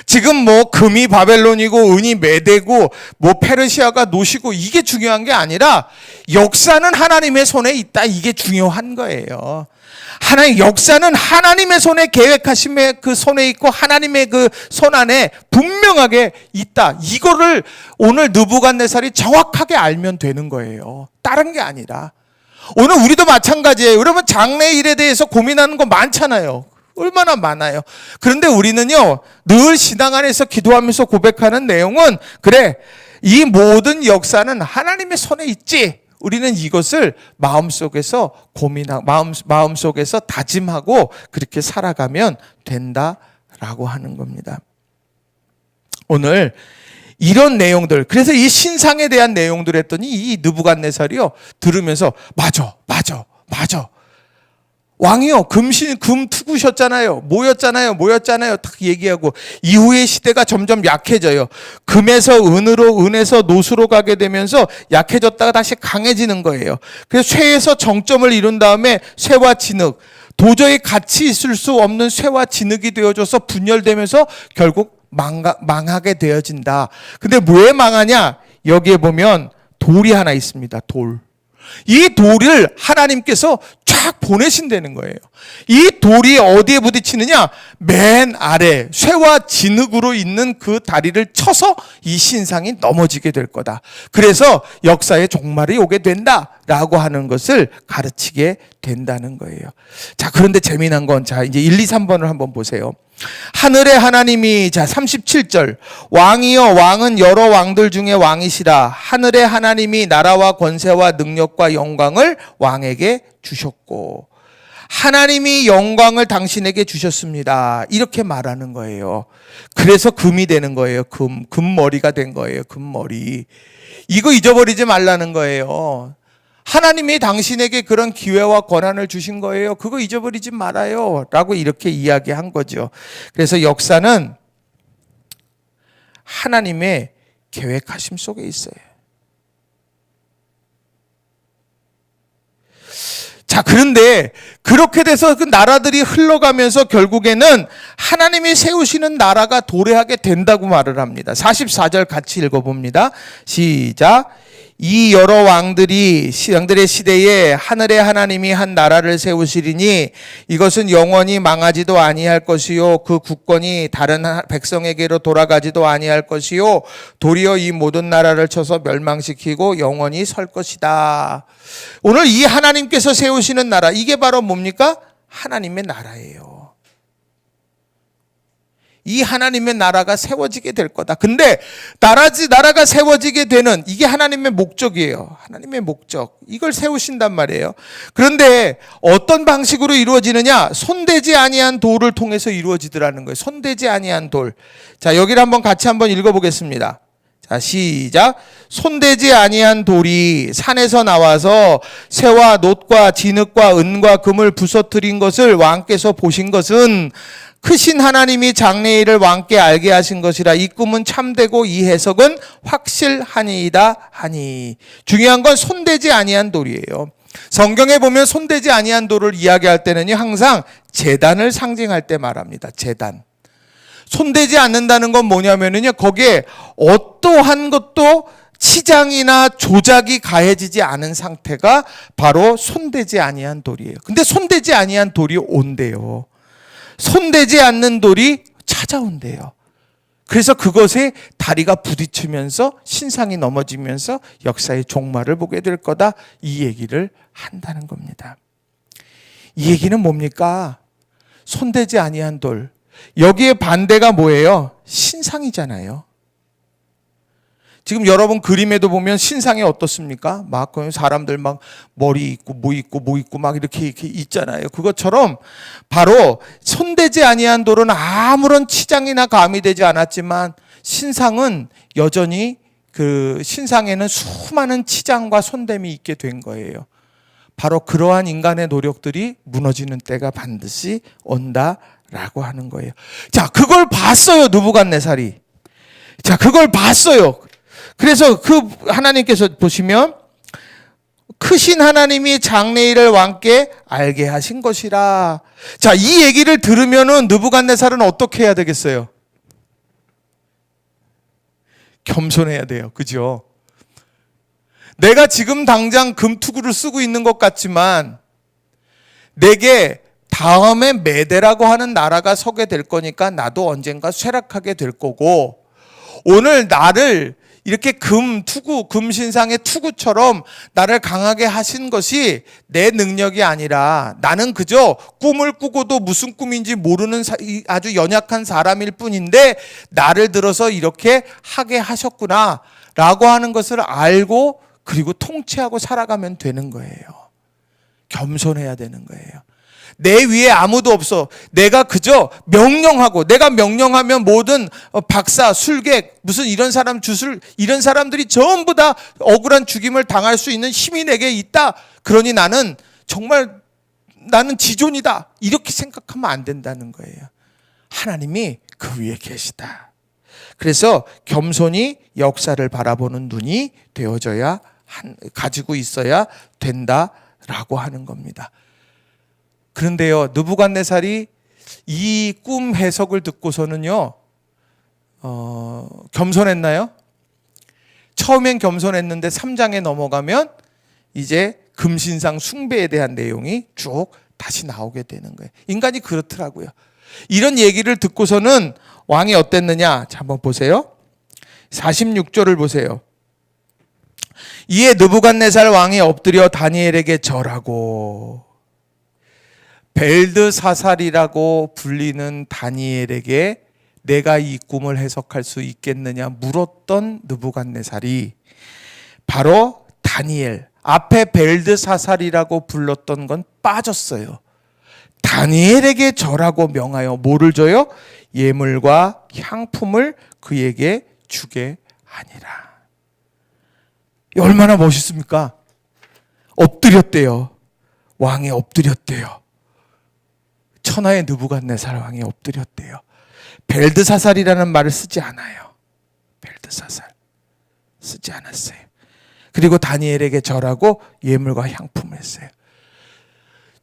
Speaker 1: 지금 뭐 금이 바벨론이고 은이 메대고 뭐 페르시아가 노시고, 이게 중요한 게 아니라 역사는 하나님의 손에 있다, 이게 중요한 거예요. 역사는 하나님의 손에, 계획하심의 그 손에 있고 하나님의 그 손 안에 분명하게 있다. 이거를 오늘 느부갓네살이 정확하게 알면 되는 거예요. 다른 게 아니라. 오늘 우리도 마찬가지예요. 여러분, 장래일에 대해서 고민하는 거 많잖아요. 얼마나 많아요. 그런데 우리는요, 늘 신앙 안에서 기도하면서 고백하는 내용은, 그래, 이 모든 역사는 하나님의 손에 있지. 우리는 이것을 마음속에서 마음속에서 다짐하고 그렇게 살아가면 된다라고 하는 겁니다. 오늘 이런 내용들, 그래서 이 신상에 대한 내용들 했더니 이 느부갓네살이요 들으면서 맞아. 왕이요 금 투구셨잖아요. 모였잖아요. 딱 얘기하고 이후의 시대가 점점 약해져요. 금에서 은으로, 은에서 노수로 가게 되면서 약해졌다가 다시 강해지는 거예요. 그래서 쇠에서 정점을 이룬 다음에 쇠와 진흙, 도저히 같이 있을 수 없는 쇠와 진흙이 되어져서 분열되면서 결국 망하게 되어진다. 근데 왜 망하냐? 여기에 보면 돌이 하나 있습니다. 돌. 이 돌을 하나님께서 쫙 보내신다는 거예요. 이 돌이 어디에 부딪히느냐? 맨 아래 쇠와 진흙으로 있는 그 다리를 쳐서 이 신상이 넘어지게 될 거다. 그래서 역사의 종말이 오게 된다라고 하는 것을 가르치게 된다는 거예요. 자, 그런데 재미난 건 자, 이제 1, 2, 3번을 한번 보세요. 하늘의 하나님이, 자 37절, 왕이여 왕은 여러 왕들 중에 왕이시라. 하늘의 하나님이 나라와 권세와 능력과 영광을 왕에게 주셨고, 하나님이 영광을 당신에게 주셨습니다. 이렇게 말하는 거예요. 그래서 금이 되는 거예요. 금머리가 된 거예요. 금머리. 이거 잊어버리지 말라는 거예요. 하나님이 당신에게 그런 기회와 권한을 주신 거예요. 그거 잊어버리지 말아요. 라고 이렇게 이야기한 거죠. 그래서 역사는 하나님의 계획하심 속에 있어요. 자, 그런데 그렇게 돼서 그 나라들이 흘러가면서 결국에는 하나님이 세우시는 나라가 도래하게 된다고 말을 합니다. 44절 같이 읽어봅니다. 시작. 이 여러 왕들의 시대에 하늘의 하나님이 한 나라를 세우시리니 이것은 영원히 망하지도 아니할 것이요 그 국권이 다른 백성에게로 돌아가지도 아니할 것이요 도리어 이 모든 나라를 쳐서 멸망시키고 영원히 설 것이다. 오늘 이 하나님께서 세우시는 나라, 이게 바로 뭡니까? 하나님의 나라예요. 이 하나님의 나라가 세워지게 될 거다. 근데 나라가 세워지게 되는 이게 하나님의 목적이에요. 하나님의 목적. 이걸 세우신단 말이에요. 그런데 어떤 방식으로 이루어지느냐? 손대지 아니한 돌을 통해서 이루어지더라는 거예요. 손대지 아니한 돌. 자, 여기를 한번 같이 한번 읽어보겠습니다. 자, 시작. 손대지 아니한 돌이 산에서 나와서 쇠와 놋과 진흙과 은과 금을 부서뜨린 것을 왕께서 보신 것은 크신 하나님이 장래일을 왕께 알게 하신 것이라. 이 꿈은 참되고 이 해석은 확실하니이다 하니. 중요한 건 손대지 아니한 돌이에요. 성경에 보면 손대지 아니한 돌을 이야기할 때는요 항상 제단을 상징할 때 말합니다. 제단. 손대지 않는다는 건 뭐냐면요 거기에 어떠한 것도 치장이나 조작이 가해지지 않은 상태가 바로 손대지 아니한 돌이에요. 근데 손대지 아니한 돌이 온대요. 손대지 않는 돌이 찾아온대요. 그래서 그것에 다리가 부딪히면서 신상이 넘어지면서 역사의 종말을 보게 될 거다. 이 얘기를 한다는 겁니다. 이 얘기는 뭡니까? 손대지 아니한 돌. 여기에 반대가 뭐예요? 신상이잖아요. 지금 여러분 그림에도 보면 신상이 어떻습니까? 막 사람들 막 머리 있고 뭐 있고 막 이렇게 있잖아요. 그것처럼 바로 손대지 아니한 돌은 아무런 치장이나 감이 되지 않았지만 신상은 여전히 그 신상에는 수많은 치장과 손댐이 있게 된 거예요. 바로 그러한 인간의 노력들이 무너지는 때가 반드시 온다라고 하는 거예요. 자, 그걸 봤어요, 느부갓네살이. 자, 그걸 봤어요. 그래서 그 하나님께서 보시면 크신 하나님이 장래일을 왕께 알게 하신 것이라. 자, 이 얘기를 들으면은 느부갓네살은 어떻게 해야 되겠어요? 겸손해야 돼요. 그죠? 내가 지금 당장 금투구를 쓰고 있는 것 같지만 내게 다음에 메대라고 하는 나라가 서게 될 거니까 나도 언젠가 쇠락하게 될 거고, 오늘 나를 이렇게 금신상의 투구처럼 나를 강하게 하신 것이 내 능력이 아니라 나는 그저 꿈을 꾸고도 무슨 꿈인지 모르는 아주 연약한 사람일 뿐인데 나를 들어서 이렇게 하게 하셨구나 라고 하는 것을 알고 그리고 통치하고 살아가면 되는 거예요. 겸손해야 되는 거예요. 내 위에 아무도 없어. 내가 그저 명령하고, 내가 명령하면 모든 박사, 술객, 무슨 이런 사람 주술, 이런 사람들이 전부 다 억울한 죽임을 당할 수 있는 힘이 내게 있다. 그러니 나는 정말 나는 지존이다. 이렇게 생각하면 안 된다는 거예요. 하나님이 그 위에 계시다. 그래서 겸손히 역사를 바라보는 눈이 되어져야 가지고 있어야 된다라고 하는 겁니다. 그런데요, 느부갓네살이 이 꿈 해석을 듣고서는요, 겸손했나요? 처음엔 겸손했는데 3장에 넘어가면 이제 금신상 숭배에 대한 내용이 쭉 다시 나오게 되는 거예요. 인간이 그렇더라고요. 이런 얘기를 듣고서는 왕이 어땠느냐? 자, 한번 보세요. 46절을 보세요. 이에 느부갓네살 왕이 엎드려 다니엘에게 절하고, 벨드사살이라고 불리는 다니엘에게 내가 이 꿈을 해석할 수 있겠느냐 물었던 느부갓네살이 바로 다니엘, 앞에 벨드사살이라고 불렀던 건 빠졌어요. 다니엘에게 절하고 명하여 뭐를 줘요? 예물과 향품을 그에게 주게 하니라. 얼마나 멋있습니까? 엎드렸대요. 왕이 엎드렸대요. 천하의 느부갓네살 왕이 엎드렸대요. 벨드사살이라는 말을 쓰지 않아요. 벨드사살 쓰지 않았어요. 그리고 다니엘에게 절하고 예물과 향품을 했어요.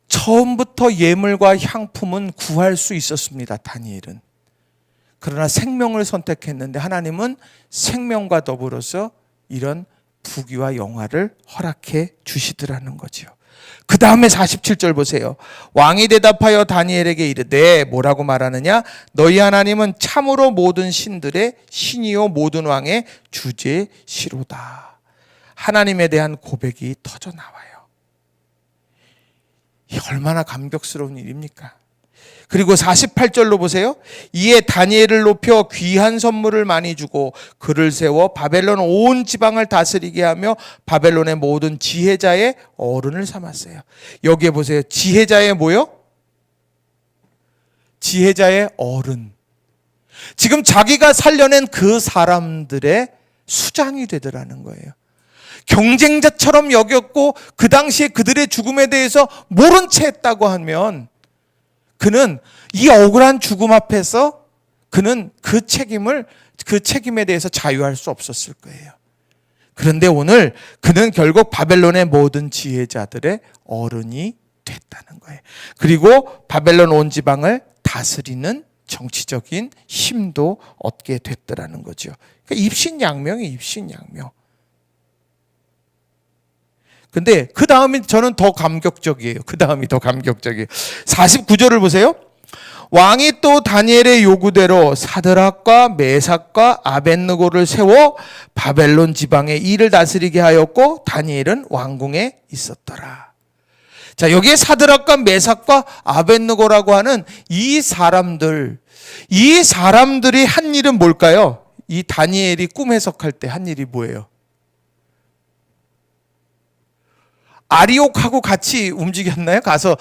Speaker 1: 처음부터 예물과 향품은 구할 수 있었습니다. 다니엘은. 그러나 생명을 선택했는데 하나님은 생명과 더불어서 이런 부귀와 영화를 허락해 주시더라는 거죠. 그 다음에 47절 보세요. 왕이 대답하여 다니엘에게 이르되 뭐라고 말하느냐? 너희 하나님은 참으로 모든 신들의 신이요 모든 왕의 주제시로다. 하나님에 대한 고백이 터져 나와요. 얼마나 감격스러운 일입니까? 그리고 48절로 보세요. 이에 다니엘을 높여 귀한 선물을 많이 주고 그를 세워 바벨론 온 지방을 다스리게 하며 바벨론의 모든 지혜자의 어른을 삼았어요. 여기에 보세요. 지혜자의 뭐요? 지혜자의 어른. 지금 자기가 살려낸 그 사람들의 수장이 되더라는 거예요. 경쟁자처럼 여겼고 그 당시에 그들의 죽음에 대해서 모른 채 했다고 하면 그는 이 억울한 죽음 앞에서 그는 그 책임에 대해서 자유할 수 없었을 거예요. 그런데 오늘 그는 결국 바벨론의 모든 지혜자들의 어른이 됐다는 거예요. 그리고 바벨론 온 지방을 다스리는 정치적인 힘도 얻게 됐더라는 거죠. 그러니까 입신양명이 입신양명. 근데 그 다음이 저는 더 감격적이에요. 그 다음이 더 감격적이에요. 49절을 보세요. 왕이 또 다니엘의 요구대로 사드락과 메삭과 아벳느고를 세워 바벨론 지방의 일을 다스리게 하였고 다니엘은 왕궁에 있었더라. 자, 여기에 사드락과 메삭과 아벳느고라고 하는 이 사람들이 한 일은 뭘까요? 이 다니엘이 꿈 해석할 때 한 일이 뭐예요? 아리옥하고 같이 움직였나요? 가서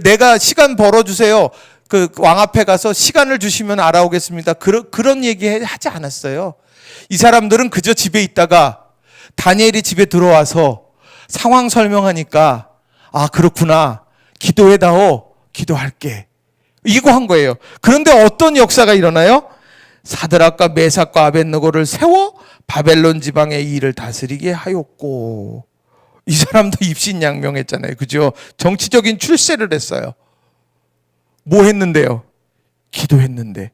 Speaker 1: 내가 시간 벌어주세요. 그 왕 앞에 가서 시간을 주시면 알아오겠습니다. 그런 얘기 하지 않았어요. 이 사람들은 그저 집에 있다가 다니엘이 집에 들어와서 상황 설명하니까 아 그렇구나. 기도해다오. 기도할게. 이거 한 거예요. 그런데 어떤 역사가 일어나요? 사드락과 메삭과 아벳느고를 세워 바벨론 지방의 일을 다스리게 하였고 이 사람도 입신양명했잖아요. 그죠? 정치적인 출세를 했어요. 뭐 했는데요? 기도했는데.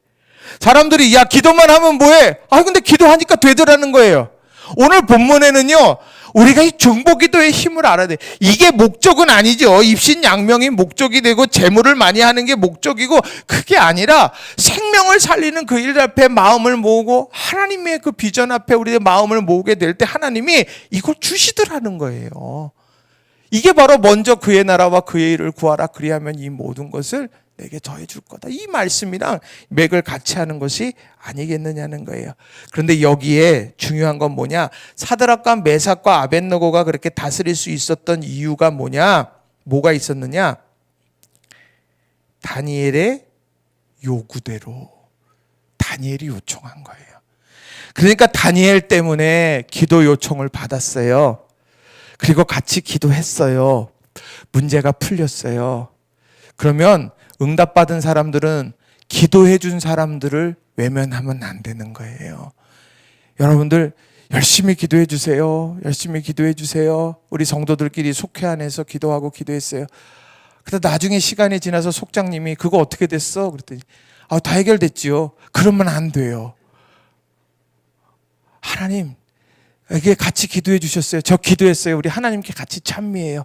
Speaker 1: 사람들이 야 기도만 하면 뭐해? 아 근데 기도하니까 되더라는 거예요. 오늘 본문에는요. 우리가 이 중보기도의 힘을 알아야 돼. 이게 목적은 아니죠. 입신양명이 목적이 되고 재물을 많이 하는 게 목적이고 그게 아니라 생명을 살리는 그 일 앞에 마음을 모으고 하나님의 그 비전 앞에 우리의 마음을 모으게 될 때 하나님이 이걸 주시더라는 거예요. 이게 바로 먼저 그의 나라와 그의 일을 구하라 그리하면 이 모든 것을 내게 더해 줄 거다. 이 말씀이랑 맥을 같이 하는 것이 아니겠느냐는 거예요. 그런데 여기에 중요한 건 뭐냐? 사드락과 메삭과 아벳느고가 그렇게 다스릴 수 있었던 이유가 뭐냐? 뭐가 있었느냐? 다니엘의 요구대로 다니엘이 요청한 거예요. 그러니까 다니엘 때문에 기도 요청을 받았어요. 그리고 같이 기도했어요. 문제가 풀렸어요. 그러면 응답받은 사람들은 기도해 준 사람들을 외면하면 안 되는 거예요. 여러분들 열심히 기도해 주세요. 열심히 기도해 주세요. 우리 성도들끼리 속회 안에서 기도하고 기도했어요. 그러다 나중에 시간이 지나서 속장님이 그거 어떻게 됐어? 그랬더니 다 해결됐지요. 그러면 안 돼요. 하나님 이게 같이 기도해 주셨어요. 저 기도했어요. 우리 하나님께 같이 찬미해요.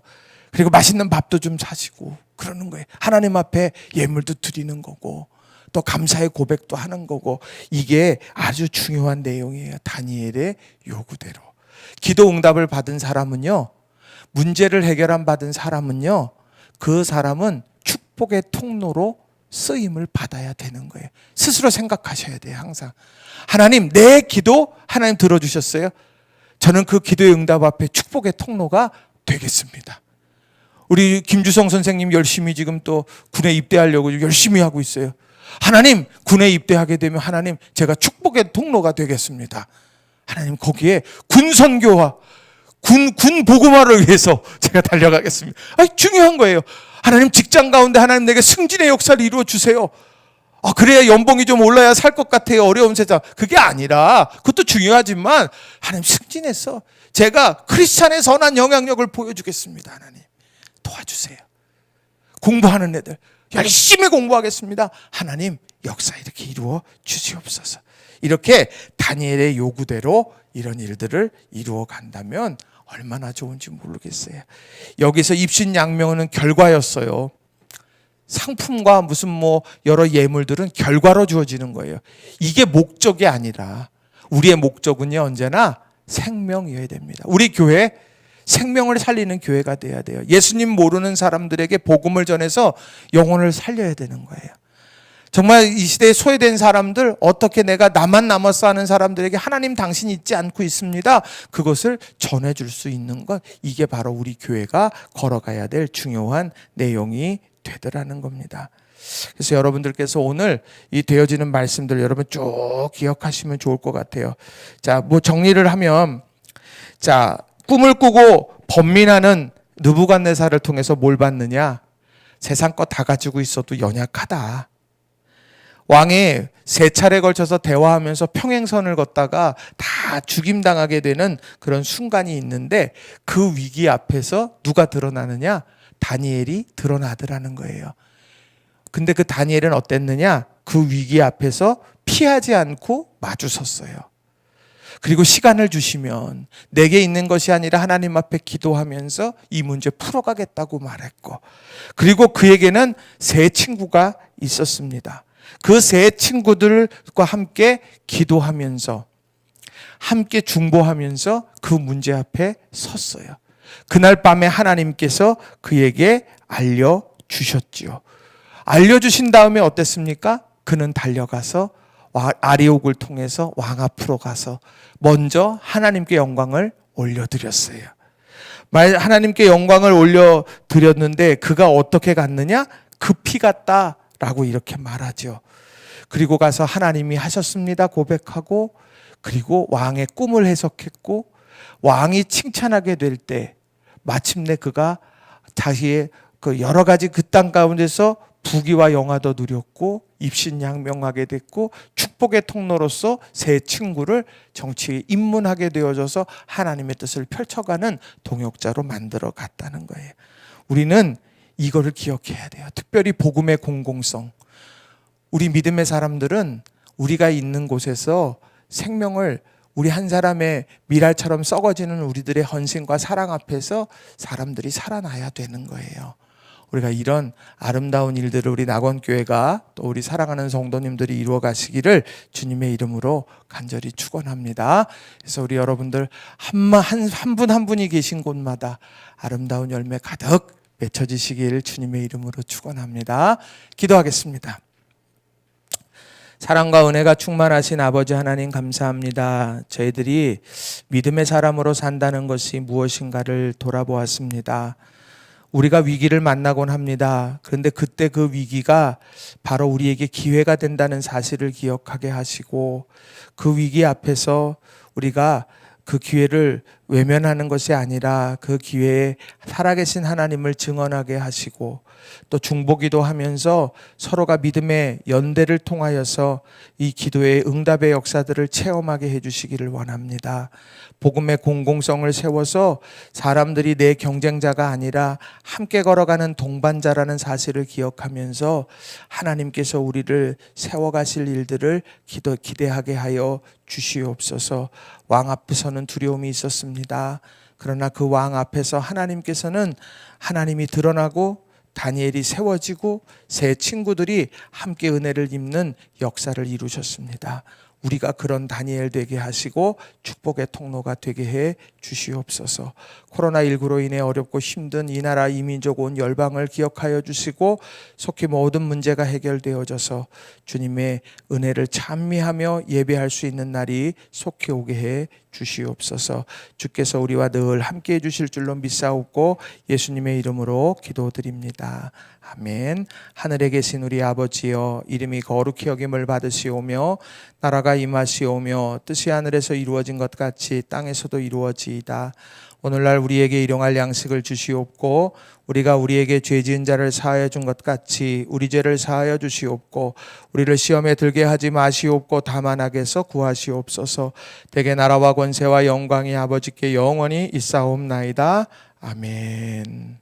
Speaker 1: 그리고 맛있는 밥도 좀 사시고 그러는 거예요. 하나님 앞에 예물도 드리는 거고 또 감사의 고백도 하는 거고 이게 아주 중요한 내용이에요. 다니엘의 요구대로. 기도 응답을 받은 사람은요. 문제를 해결한 받은 사람은요. 그 사람은 축복의 통로로 쓰임을 받아야 되는 거예요. 스스로 생각하셔야 돼요. 항상. 하나님 내 기도 하나님 들어주셨어요. 저는 그 기도의 응답 앞에 축복의 통로가 되겠습니다. 우리 김주성 선생님 열심히 지금 또 군에 입대하려고 열심히 하고 있어요. 하나님 군에 입대하게 되면 하나님 제가 축복의 통로가 되겠습니다. 하나님 거기에 군 선교와 군 복음화를 위해서 제가 달려가겠습니다. 중요한 거예요. 하나님 직장 가운데 하나님 내게 승진의 역사를 이루어 주세요. 그래야 연봉이 좀 올라야 살 것 같아요. 어려운 세상. 그게 아니라 그것도 중요하지만 하나님 승진해서 제가 크리스찬의 선한 영향력을 보여주겠습니다. 하나님 도와주세요. 공부하는 애들 열심히 공부하겠습니다. 하나님 역사 이렇게 이루어 주시옵소서. 이렇게 다니엘의 요구대로 이런 일들을 이루어 간다면 얼마나 좋은지 모르겠어요. 여기서 입신양명은 결과였어요. 상품과 무슨 여러 예물들은 결과로 주어지는 거예요. 이게 목적이 아니라 우리의 목적은요 언제나 생명이어야 됩니다. 우리 교회 생명을 살리는 교회가 돼야 돼요. 예수님 모르는 사람들에게 복음을 전해서 영혼을 살려야 되는 거예요. 정말 이 시대에 소외된 사람들, 어떻게 내가 나만 남았어 하는 사람들에게 하나님 당신 잊지 않고 있습니다. 그것을 전해줄 수 있는 것, 이게 바로 우리 교회가 걸어가야 될 중요한 내용이 되더라는 겁니다. 그래서 여러분들께서 오늘 이 되어지는 말씀들 여러분 쭉 기억하시면 좋을 것 같아요. 자, 정리를 하면, 자, 꿈을 꾸고 번민하는 느부갓네살을 통해서 뭘 받느냐? 세상 거 다 가지고 있어도 연약하다. 왕이 3차례 걸쳐서 대화하면서 평행선을 걷다가 다 죽임당하게 되는 그런 순간이 있는데 그 위기 앞에서 누가 드러나느냐? 다니엘이 드러나더라는 거예요. 근데 그 다니엘은 어땠느냐? 그 위기 앞에서 피하지 않고 마주섰어요. 그리고 시간을 주시면 내게 있는 것이 아니라 하나님 앞에 기도하면서 이 문제 풀어가겠다고 말했고, 그리고 그에게는 3 친구가 있었습니다. 그 3 친구들과 함께 기도하면서 함께 중보하면서 그 문제 앞에 섰어요. 그날 밤에 하나님께서 그에게 알려주셨지요. 알려주신 다음에 어땠습니까? 그는 달려가서 아리옥을 통해서 왕 앞으로 가서 먼저 하나님께 영광을 올려드렸어요. 하나님께 영광을 올려드렸는데 그가 어떻게 갔느냐? 급히 갔다라고 이렇게 말하죠. 그리고 가서 하나님이 하셨습니다 고백하고, 그리고 왕의 꿈을 해석했고, 왕이 칭찬하게 될 때 마침내 그가 자기의 그 여러 가지 그 땅 가운데서 부귀와 영화도 누렸고 입신양명하게 됐고 축복의 통로로서 3 친구를 정치에 입문하게 되어져서 하나님의 뜻을 펼쳐가는 동역자로 만들어 갔다는 거예요. 우리는 이거를 기억해야 돼요. 특별히 복음의 공공성. 우리 믿음의 사람들은 우리가 있는 곳에서 생명을, 우리 한 사람의 미랄처럼 썩어지는 우리들의 헌신과 사랑 앞에서 사람들이 살아나야 되는 거예요. 우리가 이런 아름다운 일들을 우리 낙원교회가 또 우리 사랑하는 성도님들이 이루어 가시기를 주님의 이름으로 간절히 축원합니다. 그래서 우리 여러분들 한 분 한 분이 계신 곳마다 아름다운 열매 가득 맺혀지시길 주님의 이름으로 축원합니다. 기도하겠습니다. 사랑과 은혜가 충만하신 아버지 하나님 감사합니다. 저희들이 믿음의 사람으로 산다는 것이 무엇인가를 돌아보았습니다. 우리가 위기를 만나곤 합니다. 그런데 그때 그 위기가 바로 우리에게 기회가 된다는 사실을 기억하게 하시고, 그 위기 앞에서 우리가 그 기회를 외면하는 것이 아니라 그 기회에 살아계신 하나님을 증언하게 하시고, 또 중보기도 하면서 서로가 믿음의 연대를 통하여서 이 기도의 응답의 역사들을 체험하게 해주시기를 원합니다. 복음의 공공성을 세워서 사람들이 내 경쟁자가 아니라 함께 걸어가는 동반자라는 사실을 기억하면서 하나님께서 우리를 세워가실 일들을 기대하게 하여 주시옵소서. 왕 앞에서는 두려움이 있었습니다. 그러나 그 왕 앞에서 하나님께서는 하나님이 드러나고 다니엘이 세워지고 세 친구들이 함께 은혜를 입는 역사를 이루셨습니다. 우리가 그런 다니엘 되게 하시고 축복의 통로가 되게 해 주시옵소서. 코로나19로 인해 어렵고 힘든 이 나라 이 민족 온 열방을 기억하여 주시고, 속히 모든 문제가 해결되어져서 주님의 은혜를 찬미하며 예배할 수 있는 날이 속히 오게 해 주시옵소서. 주께서 우리와 늘 함께 해 주실 줄로 믿사옵고 예수님의 이름으로 기도드립니다. 아멘. 하늘에 계신 우리 아버지여, 이름이 거룩히 여김을 받으시오며 나라가 임하시오며 뜻이 하늘에서 이루어진 것 같이 땅에서도 이루어지이다. 오늘날 우리에게 일용할 양식을 주시옵고, 우리가 우리에게 죄 지은 자를 사하여 준 것 같이 우리 죄를 사하여 주시옵고, 우리를 시험에 들게 하지 마시옵고 다만 악에서 구하시옵소서. 대개 나라와 권세와 영광이 아버지께 영원히 있사옵나이다. 아멘.